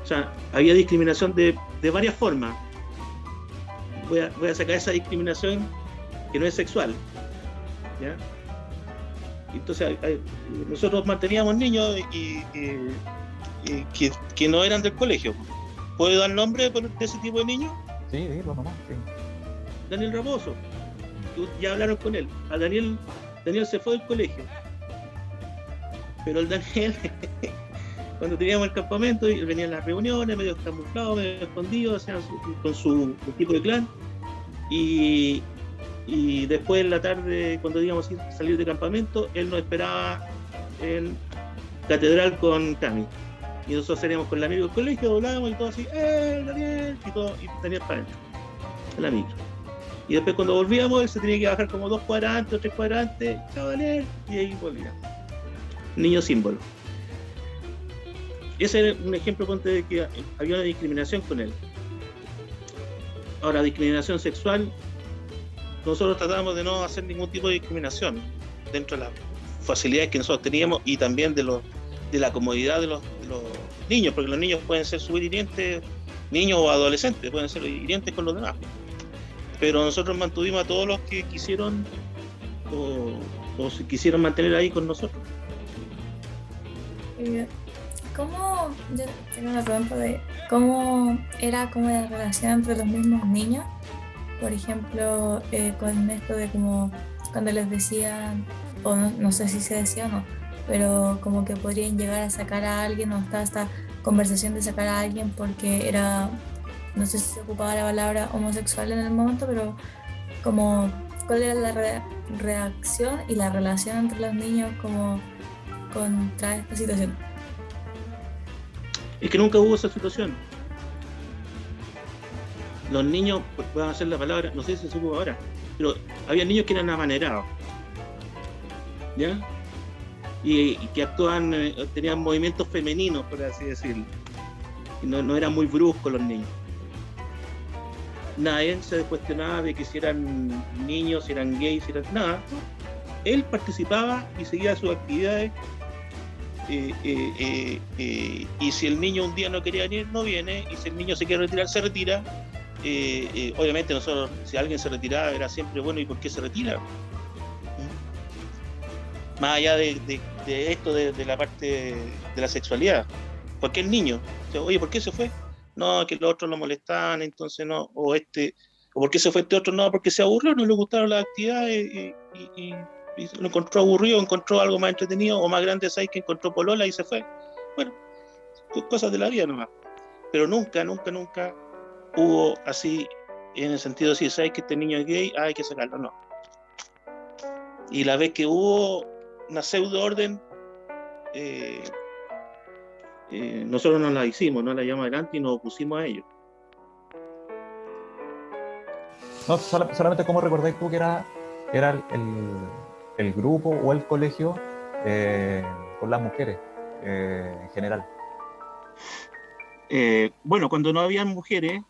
O sea, había discriminación de varias formas. Voy a sacar esa discriminación que no es sexual. ¿Ya? Entonces nosotros manteníamos niños que no eran del colegio. ¿Puedo dar nombre de ese tipo de niños? Sí, dilo nomás. Sí. Daniel Raposo, ya hablaron con él. A Daniel se fue del colegio, pero el Daniel cuando teníamos el campamento y venía a las reuniones medio camuflado, medio escondido, con su equipo de clan, y después en la tarde, cuando íbamos a salir de campamento, él nos esperaba en Catedral con Cami. Y nosotros salíamos con el amigo del colegio, doblábamos y todo así, Daniel, y Daniel para adentro, el amigo. Y después cuando volvíamos, él se tenía que bajar como 2 cuadras antes o 3 cuadras antes, chao Daniel, y ahí volvíamos. Niño símbolo. Ese era un ejemplo, ponte, de que había una discriminación con él. Ahora, discriminación sexual, nosotros tratábamos de no hacer ningún tipo de discriminación dentro de las facilidades que nosotros teníamos y también de la comodidad de los niños, porque los niños pueden ser súper hirientes, niños o adolescentes pueden ser hirientes con los demás. Pero nosotros mantuvimos a todos los que quisieron o se quisieron mantener ahí con nosotros. ¿Cómo, yo tengo una pregunta de cómo era como la relación entre los mismos niños? Por ejemplo, con esto de como cuando les decían, o no sé si se decía o no, pero como que podrían llegar a sacar a alguien, o estaba esta conversación de sacar a alguien porque era, no sé si se ocupaba la palabra homosexual en el momento, pero como cuál era la reacción y la relación entre los niños como contra esta situación. Es que nunca hubo esa situación. Los niños, van a hacer la palabra, no sé si se supo ahora, pero había niños que eran amanerados, ¿ya? Y que actuaban, tenían movimientos femeninos, por así decirlo. Y no eran muy bruscos los niños. Nadie se cuestionaba de que si eran niños, si eran gays, si eran nada. Él participaba y seguía sus actividades. Y si el niño un día no quería venir, no viene. Y si el niño se quiere retirar, se retira. Obviamente nosotros, si alguien se retiraba, era siempre bueno. ¿Y por qué se retira? Más allá de esto, de la parte de la sexualidad. Cualquier niño, oye, ¿por qué se fue? No, que los otros lo molestaban, entonces no, o ¿por qué se fue este otro? No, porque se aburrió, no le gustaron las actividades y lo encontró aburrido, encontró algo más entretenido o más grande, ¿sabes? Que encontró polola y se fue. Bueno, cosas de la vida nomás. Pero nunca hubo así, en el sentido de decir, ¿sabes que este niño es gay? Hay que sacarlo, no. Y la vez que hubo una pseudo orden, nosotros no la hicimos, no la llevamos adelante y nos opusimos a ello. No, solamente cómo recordáis tú que era el grupo o el colegio con las mujeres en general. Bueno, cuando no habían mujeres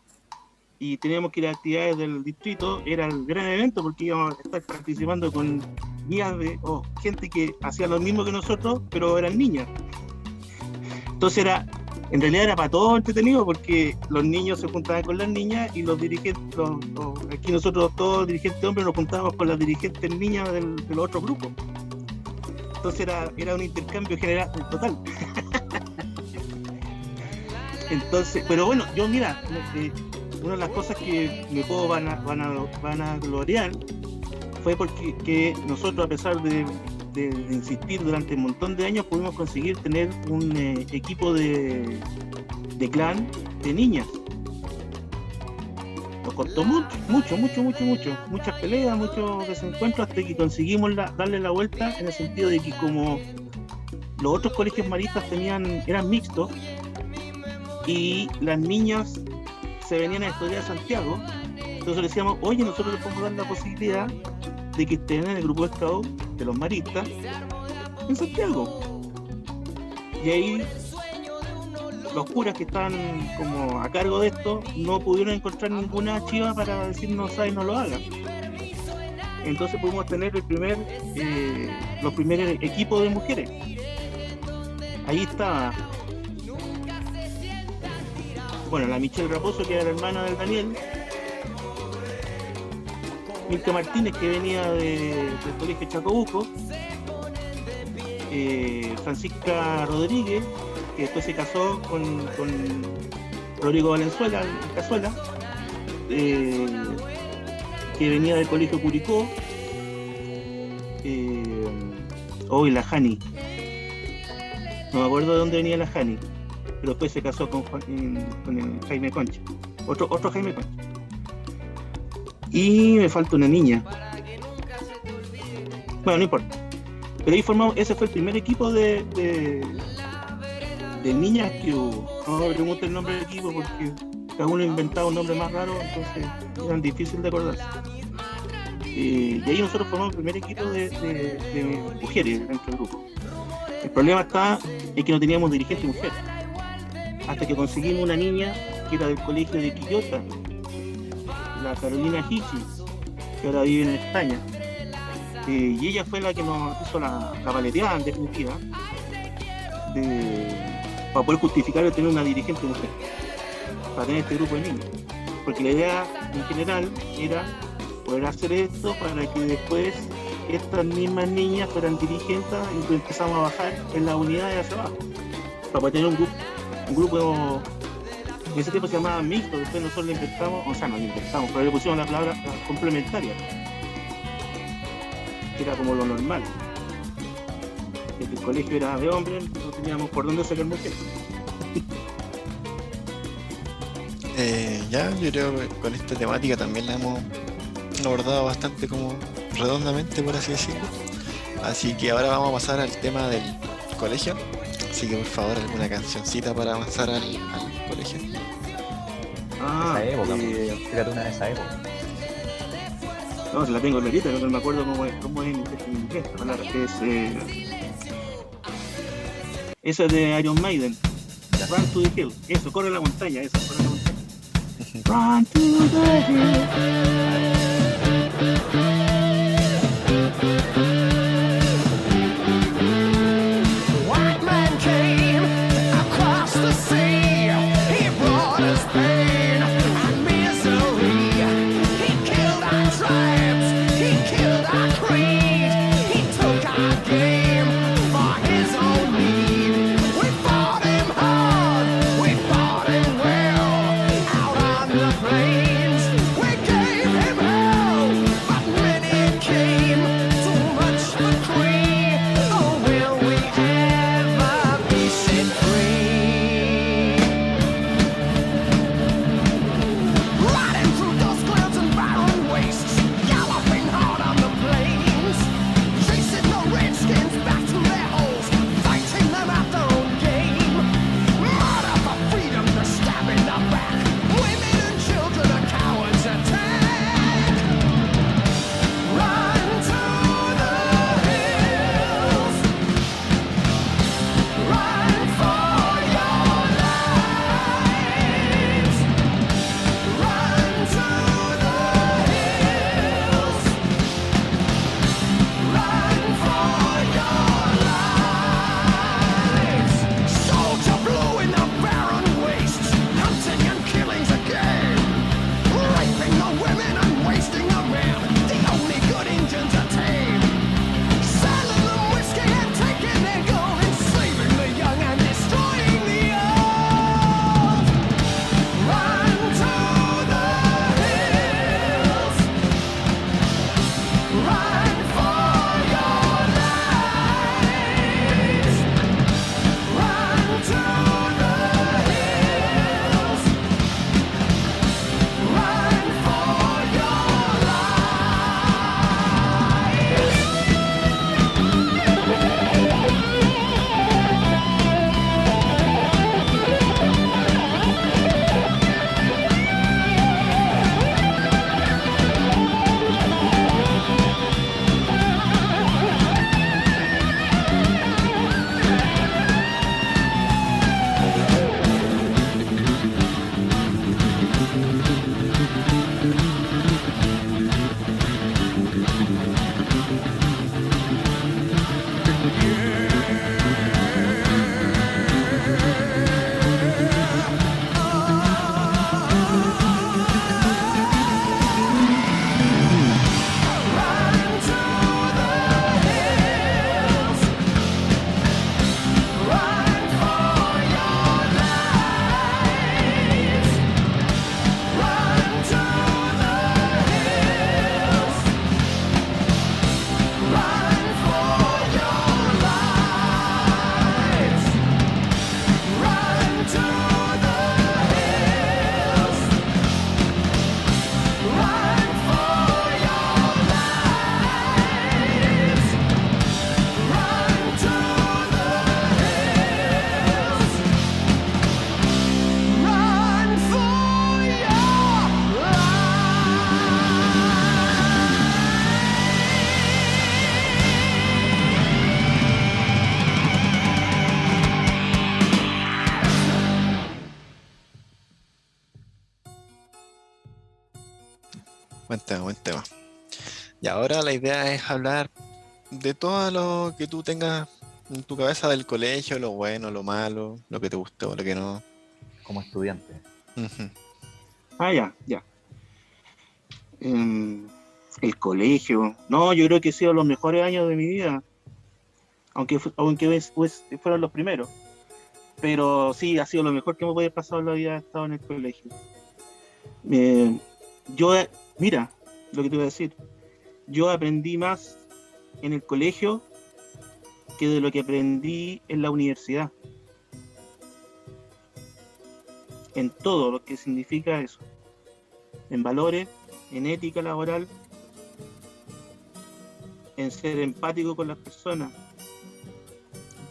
y teníamos que ir a actividades del distrito, era el gran evento porque íbamos a estar participando con guías de gente que hacía lo mismo que nosotros, pero eran niñas. Entonces en realidad era para todos entretenido porque los niños se juntaban con las niñas y los dirigentes, aquí nosotros todos dirigentes hombres nos juntábamos con las dirigentes niñas del otro grupo. Entonces era un intercambio general total. Entonces, pero bueno, yo mira, una de las cosas que me van a gloriar fue porque que nosotros, a pesar de insistir durante un montón de años, pudimos conseguir tener un equipo de clan de niñas. Nos costó muchas peleas, muchos desencuentros, hasta que conseguimos darle la vuelta, en el sentido de que como los otros colegios maristas eran mixtos y las niñas se venían a estudiar a Santiago, entonces le decíamos, oye, nosotros les podemos dar la posibilidad de que estén en el grupo de scout de los maristas en Santiago. Y ahí los curas que están como a cargo de esto no pudieron encontrar ninguna chiva para decirnos, ¿sabes? No lo hagan. Entonces pudimos tener los primeros equipos de mujeres. Ahí estaba, bueno, la Michelle Raposo, que era la hermana del Daniel, Milka Martínez, que venía del colegio Chacabuco, Francisca Rodríguez, que después se casó con Rodrigo Valenzuela, Cazuela, que venía del colegio Curicó, y la Jani, no me acuerdo de dónde venía la Jani, pero después se casó con el Jaime Concha, otro Jaime Concha. Y me falta una niña. Bueno, no importa. Pero ahí formamos, ese fue el primer equipo de niñas que hubo. No me pregunten el nombre del equipo porque cada uno inventaba un nombre más raro, entonces eran difíciles de acordarse. Y ahí nosotros formamos el primer equipo de mujeres dentro del grupo. El problema está en que no teníamos dirigente mujer. Hasta que conseguimos una niña que era del colegio de Quillota, la Carolina Hichi, que ahora vive en España, y ella fue la que nos hizo la paleteada en definitiva para poder justificar el tener una dirigente mujer, para tener este grupo de niños, porque la idea en general era poder hacer esto para que después estas mismas niñas fueran dirigentes y empezamos a bajar en las unidades hacia abajo, para poder tener un grupo. En ese tiempo se llamaba mixto, después nosotros le inventamos, pero le pusimos la palabra complementaria, que era como lo normal. que el colegio era de hombres, no teníamos por dónde sacar mujeres. Ya, yo creo que con esta temática también la hemos abordado bastante como redondamente, por así decirlo. Así que ahora vamos a pasar al tema del colegio. Así que por favor, alguna cancioncita para avanzar al colegio. Esa época, fíjate una de esa época. No, se la tengo clarita, no me acuerdo cómo es en inglés la palabra. Esa es de Iron Maiden. Ya. Run to the hill. Eso, corre la montaña, eso, corre la montaña. Run to the hill. White man came across the sea. He brought us pain and misery. He killed our tribes. He killed our creed. He took our game for his own need. We fought him hard. We fought him well. Out on the plains, we gave him hell. But many came. Too much for free. Oh, will we ever be set free? Riding through those clouds and barren wastes, galloping hard on the plains, chasing the redskins back to their holes, fighting them at their own game. Murder for freedom, they're stabbing our back. Women and children are cowards attack. Run to the hills. Run for your lives. Run to the hills. Run for your lives. Soldier blue in the barren wastes, hunting and killing's a game. Raping the women and wasting the men, the only good Indians are tame. Selling them whiskey and taking their gold, enslaving the young and destroying the old. Run to the hills. Run for your lives. Run to the hills. Run for your Run to the hills. Run for your lives. Run to the hills. Run for your lives. Run to the hills. Run for your lives. Run to the hills. Run for your Buen tema, buen tema. Y ahora la idea es hablar de todo lo que tú tengas en tu cabeza del colegio, lo bueno, lo malo, lo que te gustó, lo que no. Como estudiante. Ujú. Ya. El colegio. No, yo creo que han sido los mejores años de mi vida. Aunque fueron los primeros. Pero sí, ha sido lo mejor que me puede pasar en la vida, haber estado en el colegio. Mira, lo que te voy a decir. Yo aprendí más en el colegio que de lo que aprendí en la universidad. En todo lo que significa eso. En valores, en ética laboral, en ser empático con las personas.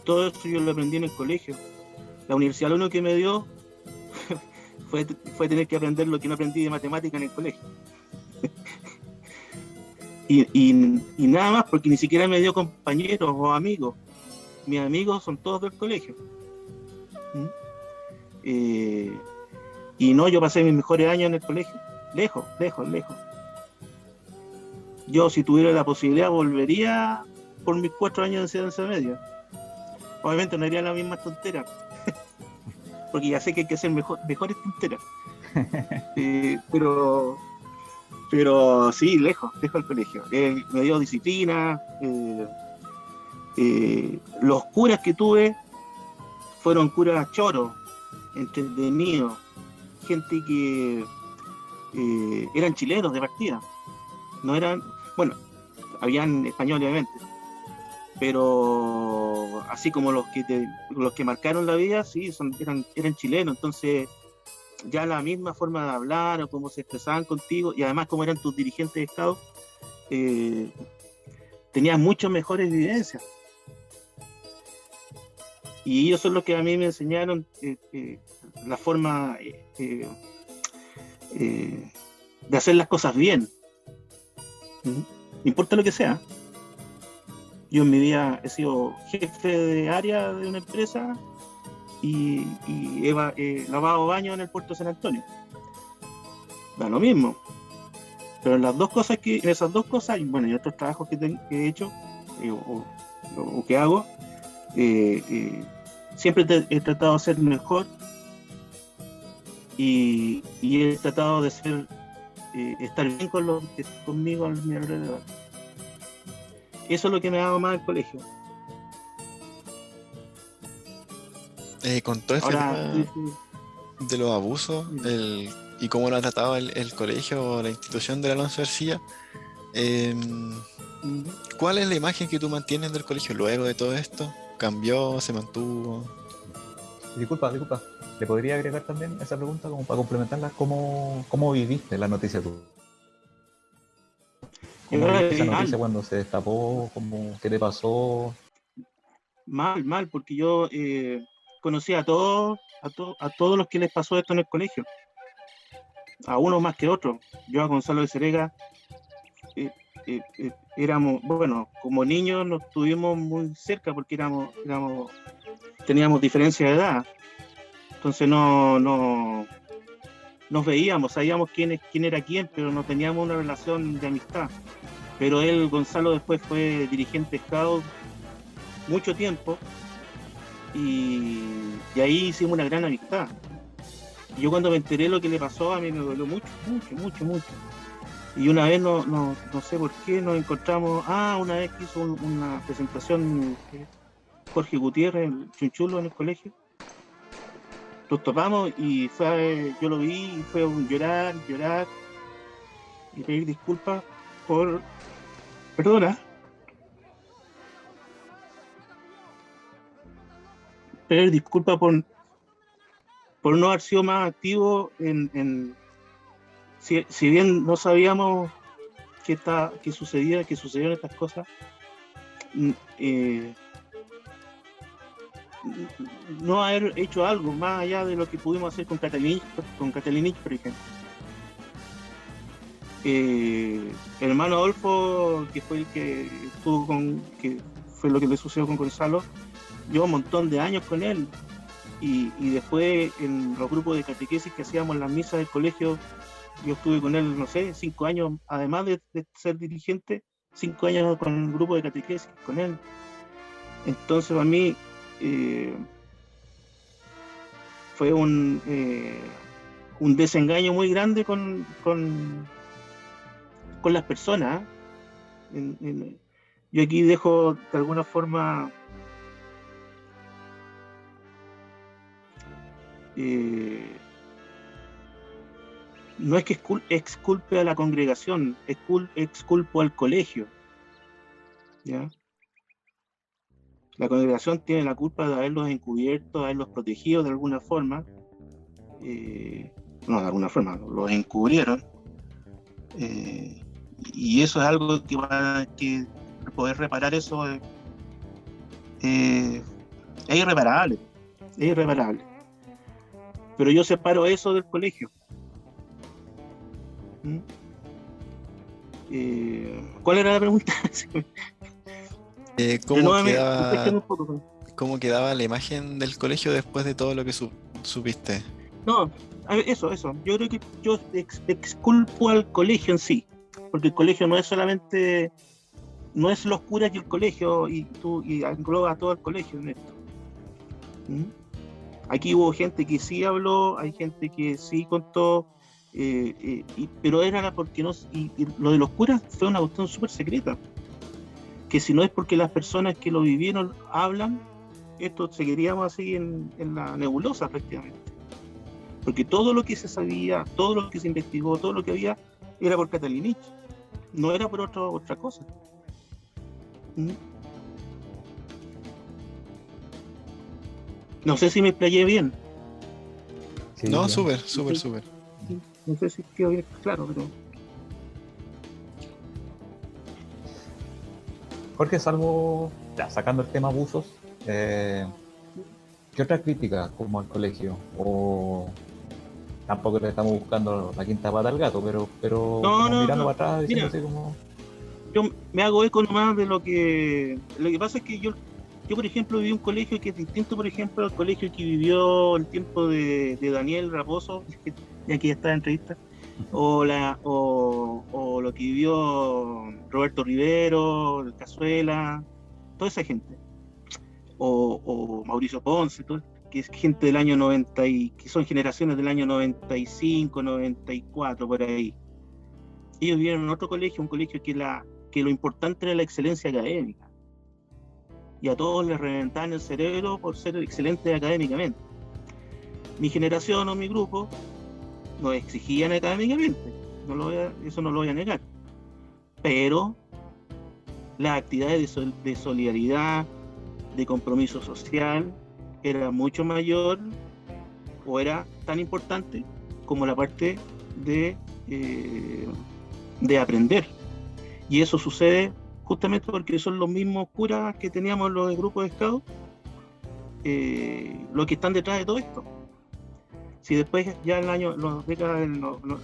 Todo eso yo lo aprendí en el colegio. La universidad lo único que me dio fue tener que aprender lo que no aprendí de matemática en el colegio. y nada más, porque ni siquiera me dio compañeros o amigos. Mis amigos son todos del colegio. Y no, yo pasé mis mejores años en el colegio. Lejos. Yo, si tuviera la posibilidad, volvería por mis 4 años de enseñanza media. Obviamente no haría la misma tontera, porque ya sé que hay que hacer mejores tonteras. Pero sí, lejos al colegio. Me dio disciplina. Los curas que tuve fueron curas choros, entretenidos, gente que eran chilenos de partida. No eran, bueno, habían españoles obviamente, pero así como los que marcaron la vida, sí, eran chilenos. Entonces ya la misma forma de hablar o cómo se expresaban contigo, y además como eran tus dirigentes de Estado, tenías muchas mejores vivencias. Y ellos son los que a mí me enseñaron la forma de hacer las cosas bien. No importa lo que sea. Yo en mi vida he sido jefe de área de una empresa y he lavado baños en el puerto de San Antonio. Da lo mismo. Pero en esas dos cosas, bueno, y otros trabajos que he hecho o que hago, siempre he tratado de ser mejor y he tratado de estar bien conmigo a mi alrededor. Eso es lo que me ha dado más el colegio. Con todo este Ahora, tema de los abusos y cómo lo ha tratado el colegio o la institución de Alonso Ercilla, ¿cuál es la imagen que tú mantienes del colegio luego de todo esto? ¿Cambió? ¿Se mantuvo? Disculpa. ¿Le podría agregar también esa pregunta como para complementarla? ¿Cómo viviste la noticia tú? ¿Cómo viviste esa noticia cuando se destapó? ¿Qué te pasó? Mal, porque yo conocí a todos los que les pasó esto en el colegio. A uno más que otro. Yo a Gonzalo de Cerega éramos, bueno, como niños nos tuvimos muy cerca porque teníamos diferencia de edad. Entonces no nos veíamos, sabíamos quién era quién, pero no teníamos una relación de amistad. Pero Gonzalo, después fue dirigente scout mucho tiempo y ahí hicimos una gran amistad. Yo cuando me enteré lo que le pasó, a mí me dolió mucho. Y una vez, no sé por qué, nos encontramos, una vez que hizo una presentación Jorge Gutiérrez, el Chunchulo, en el colegio. Nos topamos y yo lo vi y fue un llorar y pedir disculpas pedir disculpas por no haber sido más activo si bien no sabíamos que sucedieron estas cosas, no haber hecho algo más allá de lo que pudimos hacer con Catalinich, por ejemplo. El hermano Adolfo, que fue el que estuvo que fue lo que le sucedió con Gonzalo, llevó un montón de años con él y después en los grupos de catequesis que hacíamos en las misas del colegio, yo estuve con él, no sé, 5 años, además de ser dirigente, 5 años con el grupo de catequesis con él. Entonces para mí fue un desengaño muy grande con las personas. Yo aquí dejo de alguna forma no es que exculpe a la congregación, exculpo al colegio, ¿ya? La congregación tiene la culpa de haberlos encubierto, de haberlos protegido de alguna forma. No, de alguna forma, los encubrieron. Y eso es algo que poder reparar eso es irreparable. Es irreparable. Pero yo separo eso del colegio. ¿Mm? ¿Cuál era la pregunta? ¿Cómo quedaba la imagen del colegio después de todo lo que supiste? No, a ver, eso. Yo creo que yo exculpo al colegio en sí, porque el colegio no es solamente, no es los curas y el colegio, y engloba a todo el colegio en esto. ¿Mm? Aquí hubo gente que sí habló, hay gente que sí contó, pero era porque no, y lo de los curas fue una cuestión súper secreta, que si no es porque las personas que lo vivieron hablan, esto seguiríamos así en la nebulosa prácticamente. Porque todo lo que se sabía, todo lo que se investigó, todo lo que había, era por Catalinich, no era por otra cosa. ¿Mm? No sé si me explayé bien. Sí, No, bien. súper. No sé si quedó bien claro, pero... Jorge, salvo, ya, sacando el tema abusos, ¿qué otra crítica como al colegio? O tampoco le estamos buscando la quinta pata al gato, pero No, mirando para atrás, diciendo Mira, así como... yo me hago eco nomás de lo que pasa es que yo por ejemplo viví un colegio que es distinto, por ejemplo, al colegio que vivió el tiempo de Daniel Raposo, ya que ya está en entrevista, o lo que vivió Roberto Rivero, Cazuela, toda esa gente, o Mauricio Ponce, que es gente del año 90 que son generaciones del año 95, 94, por ahí. Ellos vivieron en otro colegio, un colegio que lo importante era la excelencia académica. Y a todos les reventaban el cerebro por ser excelentes académicamente. Mi generación o mi grupo nos exigían académicamente, eso no lo voy a negar. Pero las actividades de solidaridad, de compromiso social, era mucho mayor o era tan importante como la parte de aprender. Y eso sucede justamente porque son los mismos curas que teníamos en los grupos de Scout, los que están detrás de todo esto. Si después ya a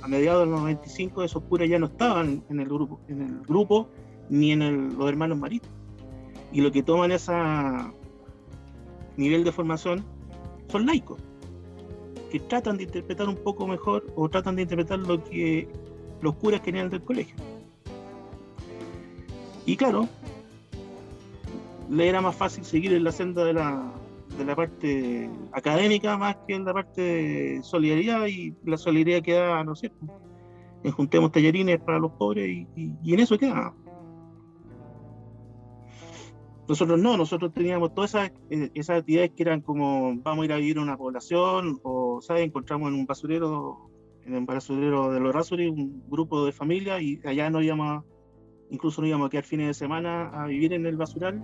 mediados del 95 esos curas ya no estaban en el grupo ni en los hermanos Maritos, y lo que toman ese nivel de formación son laicos que tratan de interpretar un poco mejor o tratan de interpretar lo que los curas querían del colegio. Y claro, le era más fácil seguir en la senda de la parte académica más que en la parte de solidaridad, y la solidaridad queda, no sé, en juntemos tallarines para los pobres y en eso queda. Nosotros teníamos todas esas actividades que eran como vamos a ir a vivir a una población, o ¿sabes? Encontramos en el basurero de los Errázuriz un grupo de familia y allá incluso nos íbamos a quedar fines de semana a vivir en el basural,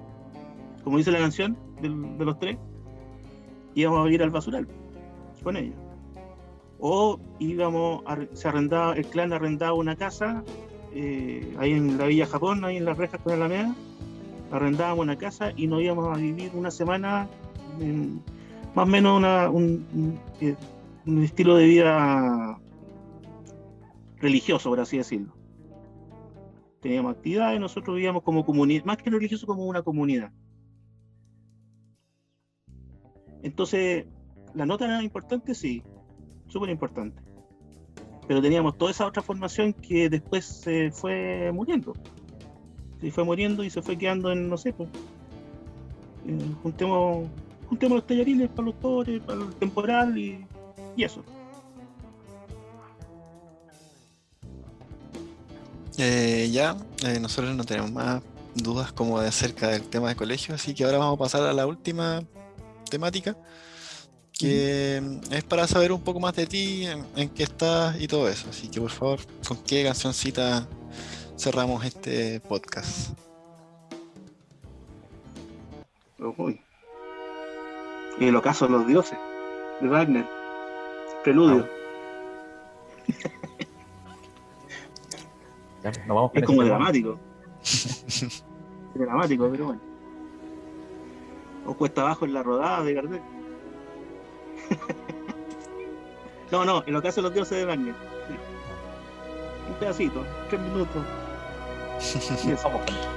como dice la canción de los tres, íbamos a vivir al basural con ellos. O el clan arrendaba una casa ahí en la Villa Japón, ahí en las rejas con Alameda, arrendábamos una casa y nos íbamos a vivir una semana, más o menos un estilo de vida religioso, por así decirlo. Teníamos actividades, nosotros vivíamos como comunidad, más que religioso, como una comunidad. Entonces, la nota era importante, sí, súper importante. Pero teníamos toda esa otra formación que después se fue muriendo. Se fue muriendo y se fue quedando en, no sé, pues, juntemos los tallarines para los pobres, para el temporal y eso. Nosotros no tenemos más dudas como de acerca del tema de colegio, así que ahora vamos a pasar a la última temática, que es para saber un poco más de ti, en qué estás y todo eso. Así que por favor, ¿con qué cancioncita cerramos este podcast? Uy. Y el ocaso de los dioses, de Wagner. Preludio. Ya, pues, nos vamos con Es ese como tema. dramático. Dramático, pero bueno. O cuesta abajo en la rodada de Gardel. No, el ocaso de los dioses de Wagner. Sí. Un pedacito, 3 minutos. Y eso. Vamos con eso.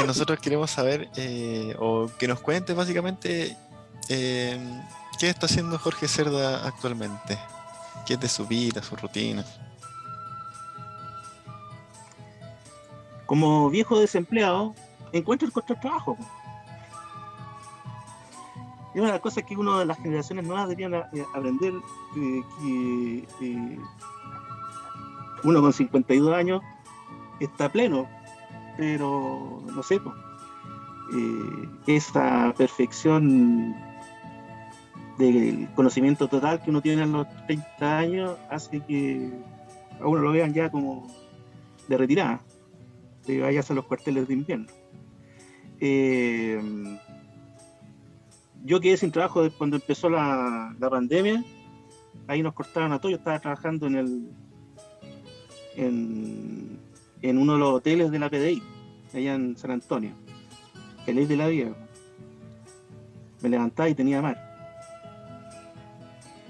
Nosotros queremos saber, o que nos cuentes básicamente, qué está haciendo Jorge Cerda actualmente, qué es de su vida, su rutina. Como viejo desempleado, encuentro trabajo. Es una de las cosas que uno de las generaciones nuevas deberían aprender, que uno con 52 años está pleno, pero no sé, esa perfección del conocimiento total que uno tiene a los 30 años hace que a uno lo vean ya como de retirada, que vayas a los cuarteles de invierno. Yo quedé sin trabajo cuando empezó la pandemia. Ahí nos cortaron a todos. Yo estaba trabajando en uno de los hoteles de la PDI, allá en San Antonio. Feliz de la vida. Me levantaba y tenía mar.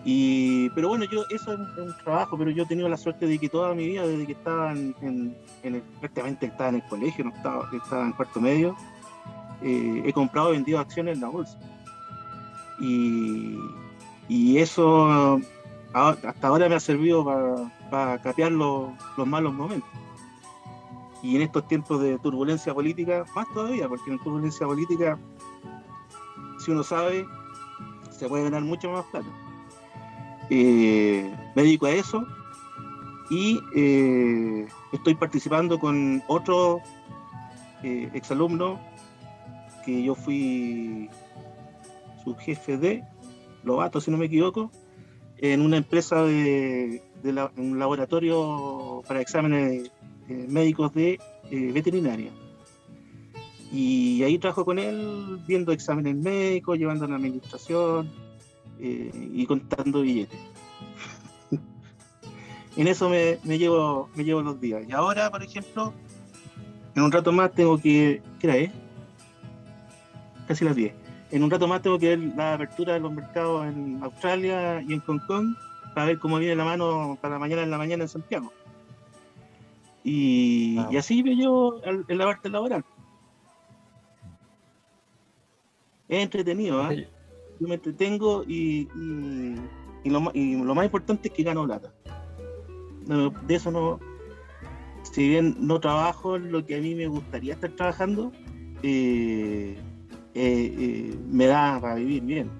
Pero bueno, eso es un trabajo, pero yo he tenido la suerte de que toda mi vida, desde que estaba prácticamente estaba en el colegio, estaba en cuarto medio, he comprado y vendido acciones en la bolsa. Y eso hasta ahora me ha servido para capear los malos momentos. Y en estos tiempos de turbulencia política, más todavía, porque en turbulencia política, si uno sabe, se puede ganar mucho más plata. Me dedico a eso y estoy participando con otro exalumno que yo fui su jefe de Lobato, si no me equivoco, en una empresa un laboratorio para exámenes médicos de veterinaria. Y ahí trabajo con él viendo exámenes médicos, llevando la administración y contando billetes. En eso me llevo los días. Y ahora, por ejemplo, en un rato más tengo que... ¿Qué hora es? Casi las 10. En un rato más tengo que ver la apertura de los mercados en Australia y en Hong Kong para ver cómo viene la mano para mañana en la mañana en Santiago. Y así veo yo en la parte laboral. Es entretenido, ¿eh? Yo me entretengo y lo más importante es que gano plata. De eso no... Si bien no trabajo en lo que a mí me gustaría estar trabajando, me da para vivir bien,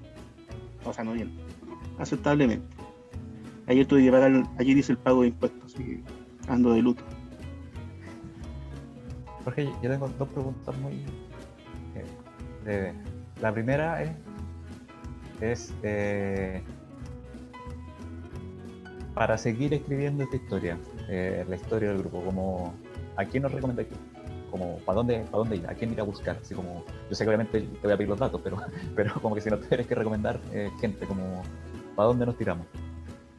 o sea, no bien, aceptablemente. Ayer tuve que pagar, ayer hice el pago de impuestos, así que ando de luto. Jorge, yo tengo dos preguntas muy breves. La primera es para seguir escribiendo esta historia, la historia del grupo, como ¿a quién nos recomendáis? Como ¿para dónde ir? ¿A quién ir a buscar? Así como, yo sé que obviamente te voy a pedir los datos, pero como que si nos tuvieras que recomendar gente, como ¿para dónde nos tiramos?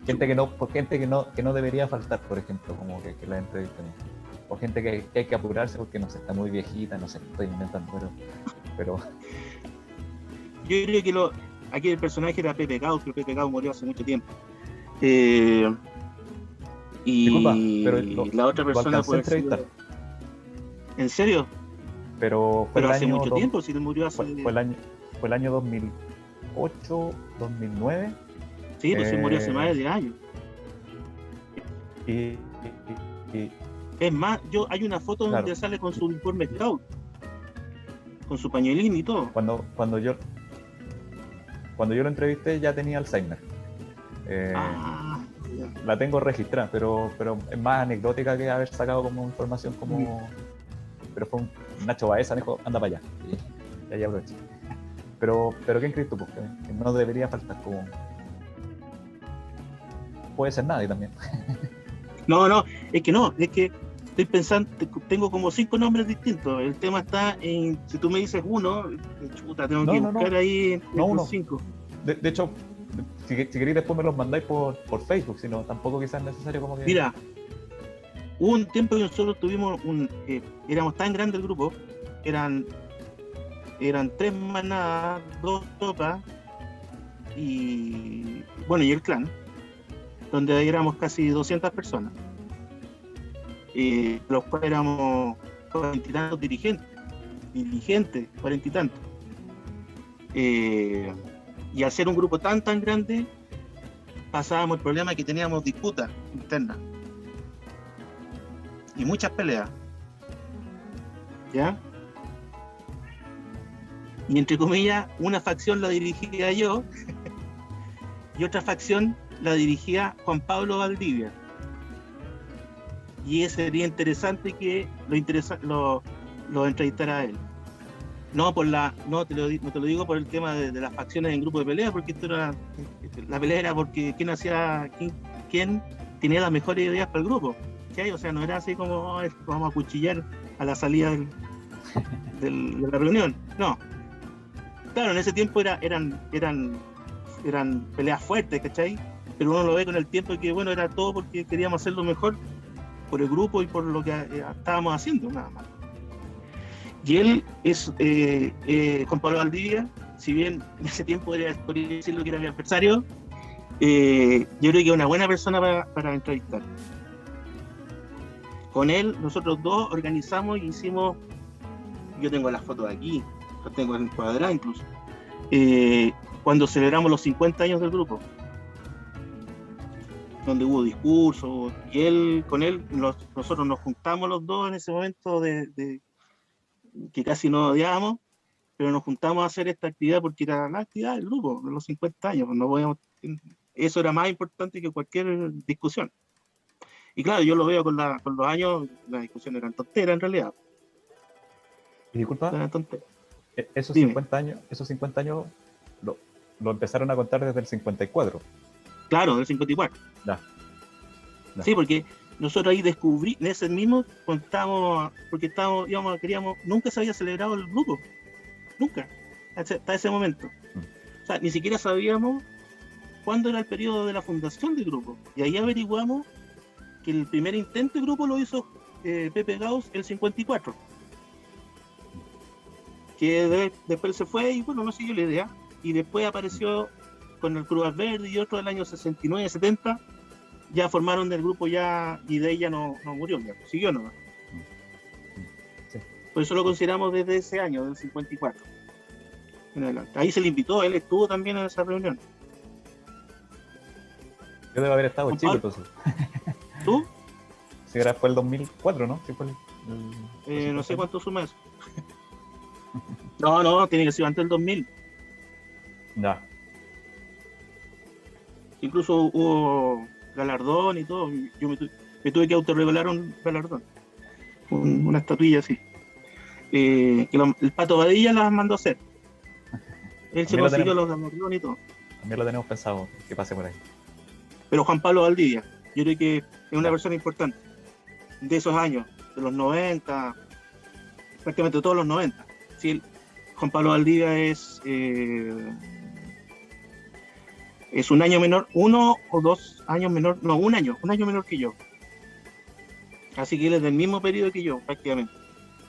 Gente que no debería faltar, por ejemplo, como que la entrevisten. O gente que hay que apurarse porque no sé, está muy viejita, no sé, estoy inventando, pero... Yo creo que aquí el personaje era Pepe Cao, pero Pepe Cao murió hace mucho tiempo. Disculpa, pero la otra persona puede ser... ¿En serio? Pero hace mucho tiempo, si murió hace... Fue el año 2008, 2009. Sí, pues se murió hace más de 10 años. Y es más, hay una foto donde sale con su uniforme scout, con su pañuelín y todo. Cuando yo lo entrevisté ya tenía Alzheimer. La tengo registrada, pero es más anecdótica que haber sacado como información como... Pero fue un Nacho Baeza, me dijo, anda para allá. Y ahí aproveché. Pero ¿quién crees tú? Porque no debería faltar como... Puede ser nadie también. No, es que estoy pensando, tengo como 5 nombres distintos. El tema está en, si tú me dices uno, chuta, tengo que buscar ahí uno. 5. De hecho, si queréis después me los mandáis por Facebook, si no, tampoco quizás es necesario como que... Mira, hubo un tiempo que nosotros tuvimos éramos tan grande el grupo, eran 3 manadas, 2 tropas y el clan, donde éramos casi 200 personas, los cuales éramos 40 y tantos dirigentes, 40 y tantos. Y al ser un grupo tan grande, pasábamos el problema de que teníamos disputas internas y muchas peleas, ¿ya? Y entre comillas, una facción la dirigía yo y otra facción la dirigía Juan Pablo Valdivia. Y sería interesante que lo entrevistara a él. No te lo digo por el tema de las facciones en grupo de pelea, porque la pelea era porque quién tenía las mejores ideas para el grupo, ¿sí? O sea, no era así como vamos a cuchillar a la salida de la reunión, no. Claro, en ese tiempo eran peleas fuertes, ¿cachai? Pero uno lo ve con el tiempo que bueno, era todo porque queríamos hacerlo mejor por el grupo y por lo que estábamos haciendo, nada más. Y él es Juan Pablo Valdivia, si bien en ese tiempo podría decirlo que era mi adversario, yo creo que es una buena persona para entrevistar. Con él, nosotros dos organizamos y hicimos, yo tengo las fotos aquí, las tengo encuadradas incluso, cuando celebramos los 50 años del grupo, donde hubo discursos, y con él, nosotros nos juntamos los dos en ese momento que casi nos odiábamos, pero nos juntamos a hacer esta actividad porque era la actividad del grupo de los 50 años. Eso era más importante que cualquier discusión. Y claro, yo lo veo con los años, las discusiones eran tonteras en realidad. Y disculpa, Eran tonteras. esos Dime. 50 años lo empezaron a contar desde el 54. Claro, del 54. Ya. Sí, porque nosotros ahí descubrí, en ese mismo contamos, porque queríamos, nunca se había celebrado el grupo, nunca, hasta ese momento. O sea, ni siquiera sabíamos cuándo era el periodo de la fundación del grupo. Y ahí averiguamos que el primer intento del grupo lo hizo Pepe Gauss el 54. Que después se fue y bueno, no siguió la idea. Y después apareció con el Cruz Verde y otro del año 69, 70. Ya formaron del grupo ya, y de ella no murió, ya siguió nomás. Sí. Por eso lo consideramos desde ese año, del 54 en adelante. Ahí se le invitó, él estuvo también en esa reunión. Yo debo haber estado Juan chico, Pablo. entonces. ¿Tú? Sí, fue el 2004, ¿no? Sí, fue No sé cuánto suma eso. No, tiene que ser antes del 2000. Ya. Incluso hubo galardón y todo. Yo me tuve que autorregalar un galardón, una estatuilla así. Que el Pato Badilla las mandó a hacer. Él se consiguió los galardones y todo. También lo tenemos pensado que pase por ahí. Pero Juan Pablo Valdivia, yo creo que es una persona importante de esos años, de los 90, prácticamente todos los 90. Sí, Juan Pablo Valdivia es un año menor, 1 o 2 años menor, no, un año menor que yo. Así que él es del mismo periodo que yo, prácticamente.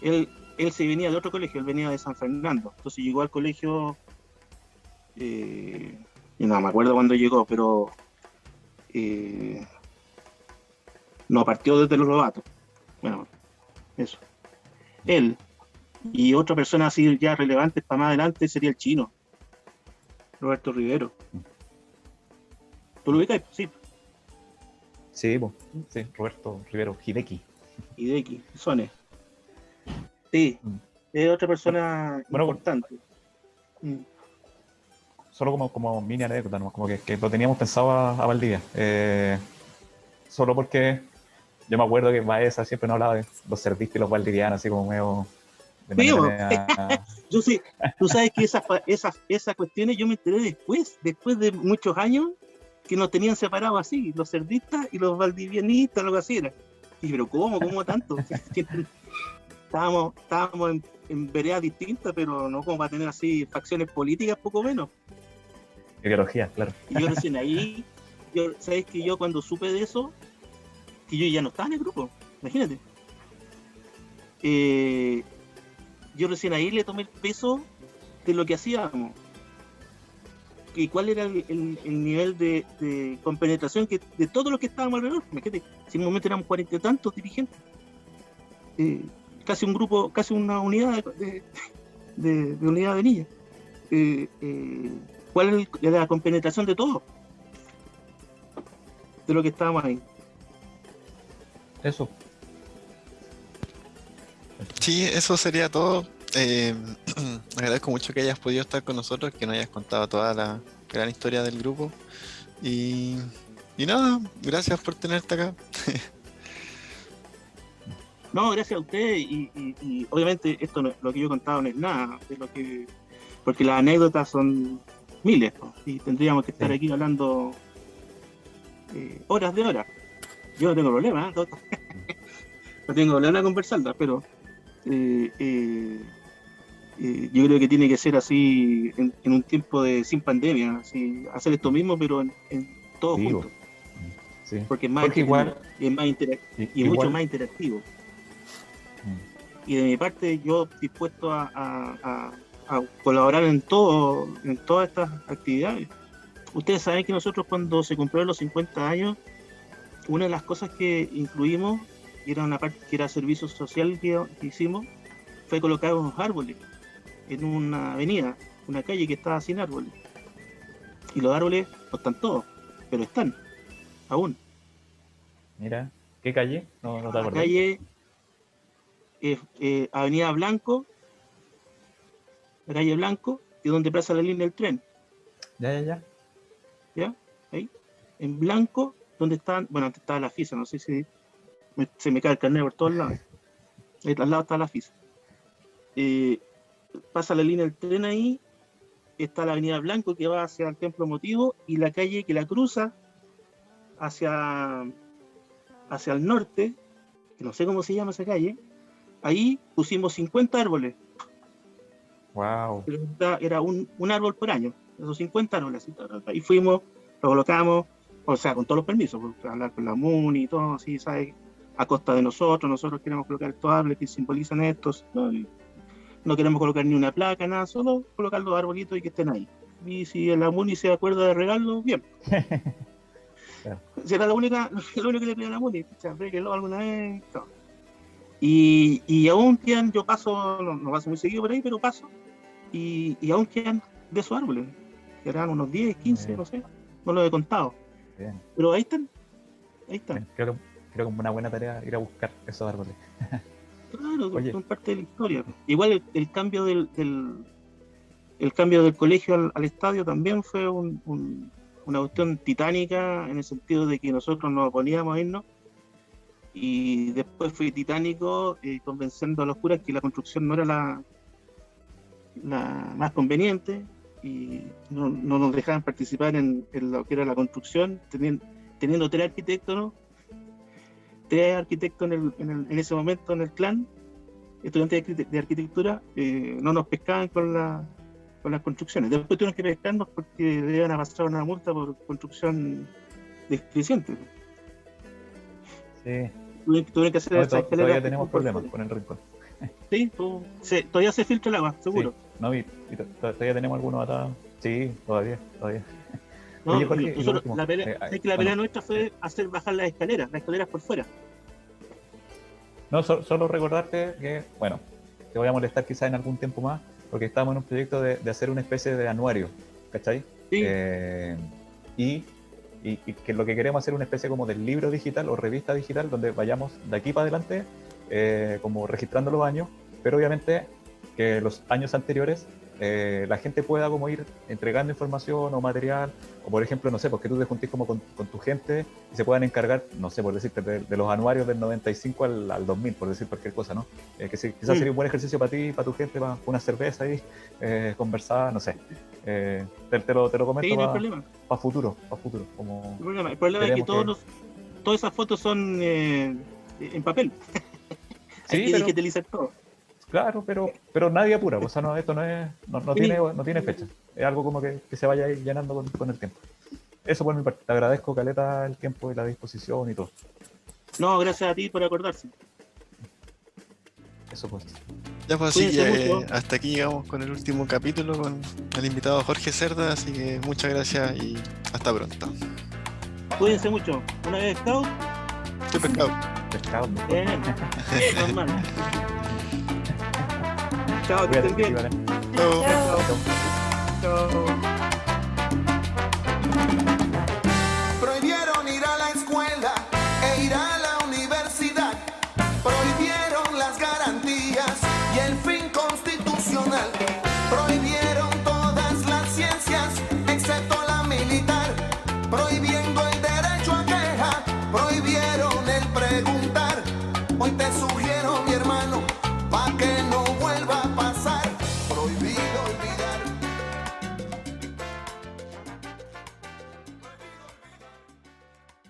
Él se venía de otro colegio, él venía de San Fernando. Entonces llegó al colegio, y no me acuerdo cuándo llegó, pero no partió desde los Lobatos. Bueno, eso. Él y otra persona así ya relevante para más adelante sería el chino, Roberto Rivero. ¿Tú lo ubicas? Sí. Sí, sí, Roberto Rivero, Hideki. Hideki, Sone. Sí, es otra persona importante. Solo como mini anécdota, ¿no? Como que lo teníamos pensado a Valdivia. Solo porque yo me acuerdo que Baeza siempre nos hablaba de los cerdistas y los valdivianos, así como medio... Yo sé, tú sabes que esas cuestiones yo me enteré después de muchos años, que nos tenían separados así, los cerdistas y los valdivianistas, algo así era. Y pero ¿cómo tanto? Estábamos en veredas distintas, pero no como para tener así facciones políticas, poco menos. Ideología, claro. Y yo recién ahí, ¿sabes que yo cuando supe de eso, que yo ya no estaba en el grupo, imagínate. Yo recién ahí le tomé el peso de lo que hacíamos. Y cuál era el nivel de compenetración de todos los que estábamos alrededor. Imagínate, si en un momento éramos 40 y tantos dirigentes. casi un grupo, casi una unidad de unidad de niñas. ¿Cuál es la compenetración de todo? De lo que estábamos ahí. Eso. Sí, eso sería todo. Agradezco mucho que hayas podido estar con nosotros, que nos hayas contado toda la gran historia del grupo. Y nada, gracias por tenerte acá. No, gracias a ustedes y obviamente esto lo que yo he contado no es nada de lo que, porque las anécdotas son miles, ¿no? Y tendríamos que estar aquí hablando horas de horas. Yo no tengo problema, ¿eh? No tengo problema en conversarlas, pero yo creo que tiene que ser así en un tiempo sin pandemia, así, hacer esto mismo, pero en todos Digo. juntos, Sí. porque es más Porque igual- y es más y igual- mucho más interactivo. Y de mi parte, yo dispuesto a colaborar en todas estas actividades. Ustedes saben que nosotros cuando se cumplieron los 50 años, una de las cosas que incluimos, y era una parte que era servicio social que hicimos, fue colocar unos árboles en una avenida, una calle que estaba sin árboles. Y los árboles no están todos, pero están, aún. Mira, ¿qué calle? No te La acordás. calle Avenida Blanco, la calle Blanco, y donde pasa la línea del tren, Ya. ¿ya? Ahí, en Blanco, donde estaban, bueno, antes estaba la FISA, no sé si se me cae el carnet por todos lados. Ahí al lado está la FISA. Pasa la línea del tren ahí, está la Avenida Blanco que va hacia el Templo Motivo y la calle que la cruza hacia el norte, que no sé cómo se llama esa calle. Ahí pusimos 50 árboles, Wow. pero era un árbol por año, esos 50 árboles. Ahí fuimos, lo colocamos, o sea, con todos los permisos, porque hablar con la MUNI y todo, así, ¿sabes? A costa de nosotros queremos colocar estos árboles que simbolizan estos, no queremos colocar ni una placa, nada, solo colocar los arbolitos y que estén ahí. Y si la MUNI se acuerda de regalarlo, bien. Claro. Será lo único que le pido a la MUNI, arréglelo alguna vez. No. Y aún quedan, yo paso, no paso muy seguido por ahí, pero paso, y aún quedan de esos árboles, quedarán unos 10, 15, Bien. no sé, no lo he contado, Bien. pero ahí están. Bien. Creo que es una buena tarea ir a buscar esos árboles. Claro, Oye. son parte de la historia. Igual el cambio el cambio del colegio al estadio también fue una cuestión titánica, en el sentido de que nosotros nos oponíamos a irnos, y después fue titánico convenciendo a los curas que la construcción no era la más conveniente, y no nos dejaban participar en lo que era la construcción, teniendo tres arquitectos, ¿no? Tres arquitectos en ese momento en el clan, estudiantes de arquitectura, no nos pescaban con las construcciones. Después tuvieron que pescarnos porque debían a pasar una multa por construcción deficiente. Sí. Tuvieron que hacer No, esa escalera. todavía tenemos problemas con el rincón. Sí, todavía se filtra el agua, seguro. Sí. No, y todavía tenemos algunos atados. Sí, todavía. No, Oye, Jorge, y lo nosotros, último, la pelea, es que la pelea nuestra fue hacer bajar las escaleras por fuera. No, solo recordarte que, bueno, te voy a molestar quizás en algún tiempo más, porque estamos en un proyecto de hacer una especie de anuario, ¿cachai? Sí. Y que lo que queremos hacer es una especie como de libro digital o revista digital, donde vayamos de aquí para adelante como registrando los años, pero obviamente que los años anteriores la gente pueda como ir entregando información o material, o por ejemplo, no sé, porque tú te juntís como con tu gente y se puedan encargar, no sé, por decirte, de los anuarios del 95 al 2000, por decir cualquier cosa, ¿no? Quizás sería un buen ejercicio para ti, para tu gente, para una cerveza ahí, conversar, no sé. Te lo comento Sí, no hay para problema. futuro. Como El problema es que queremos todas esas fotos son en papel. Sí, Hay que pero- digitalizar todo. Claro, pero nadie apura, o sea, esto no tiene fecha, es algo como que se vaya a ir llenando con el tiempo. Eso por mi parte, te agradezco, caleta, el tiempo y la disposición y todo. No, gracias a ti por acordarse. Eso pues. Ya pues, así Cuídense que mucho. hasta aquí llegamos con el último capítulo con el invitado Jorge Cerda, así que muchas gracias y hasta pronto. Cuídense mucho. Una vez scout, Qué pescado. Pescado, bien, normal. Chao, que Cuídate, estén bien. Valen. Chao. Chao. Chao. Prohibieron ir a la escuela e ir a la universidad. Prohibieron las garantías y el fin constitucional. Prohibieron todas las ciencias excepto la militar. Prohibiendo el derecho a queja. Prohibieron el preguntar. Hoy te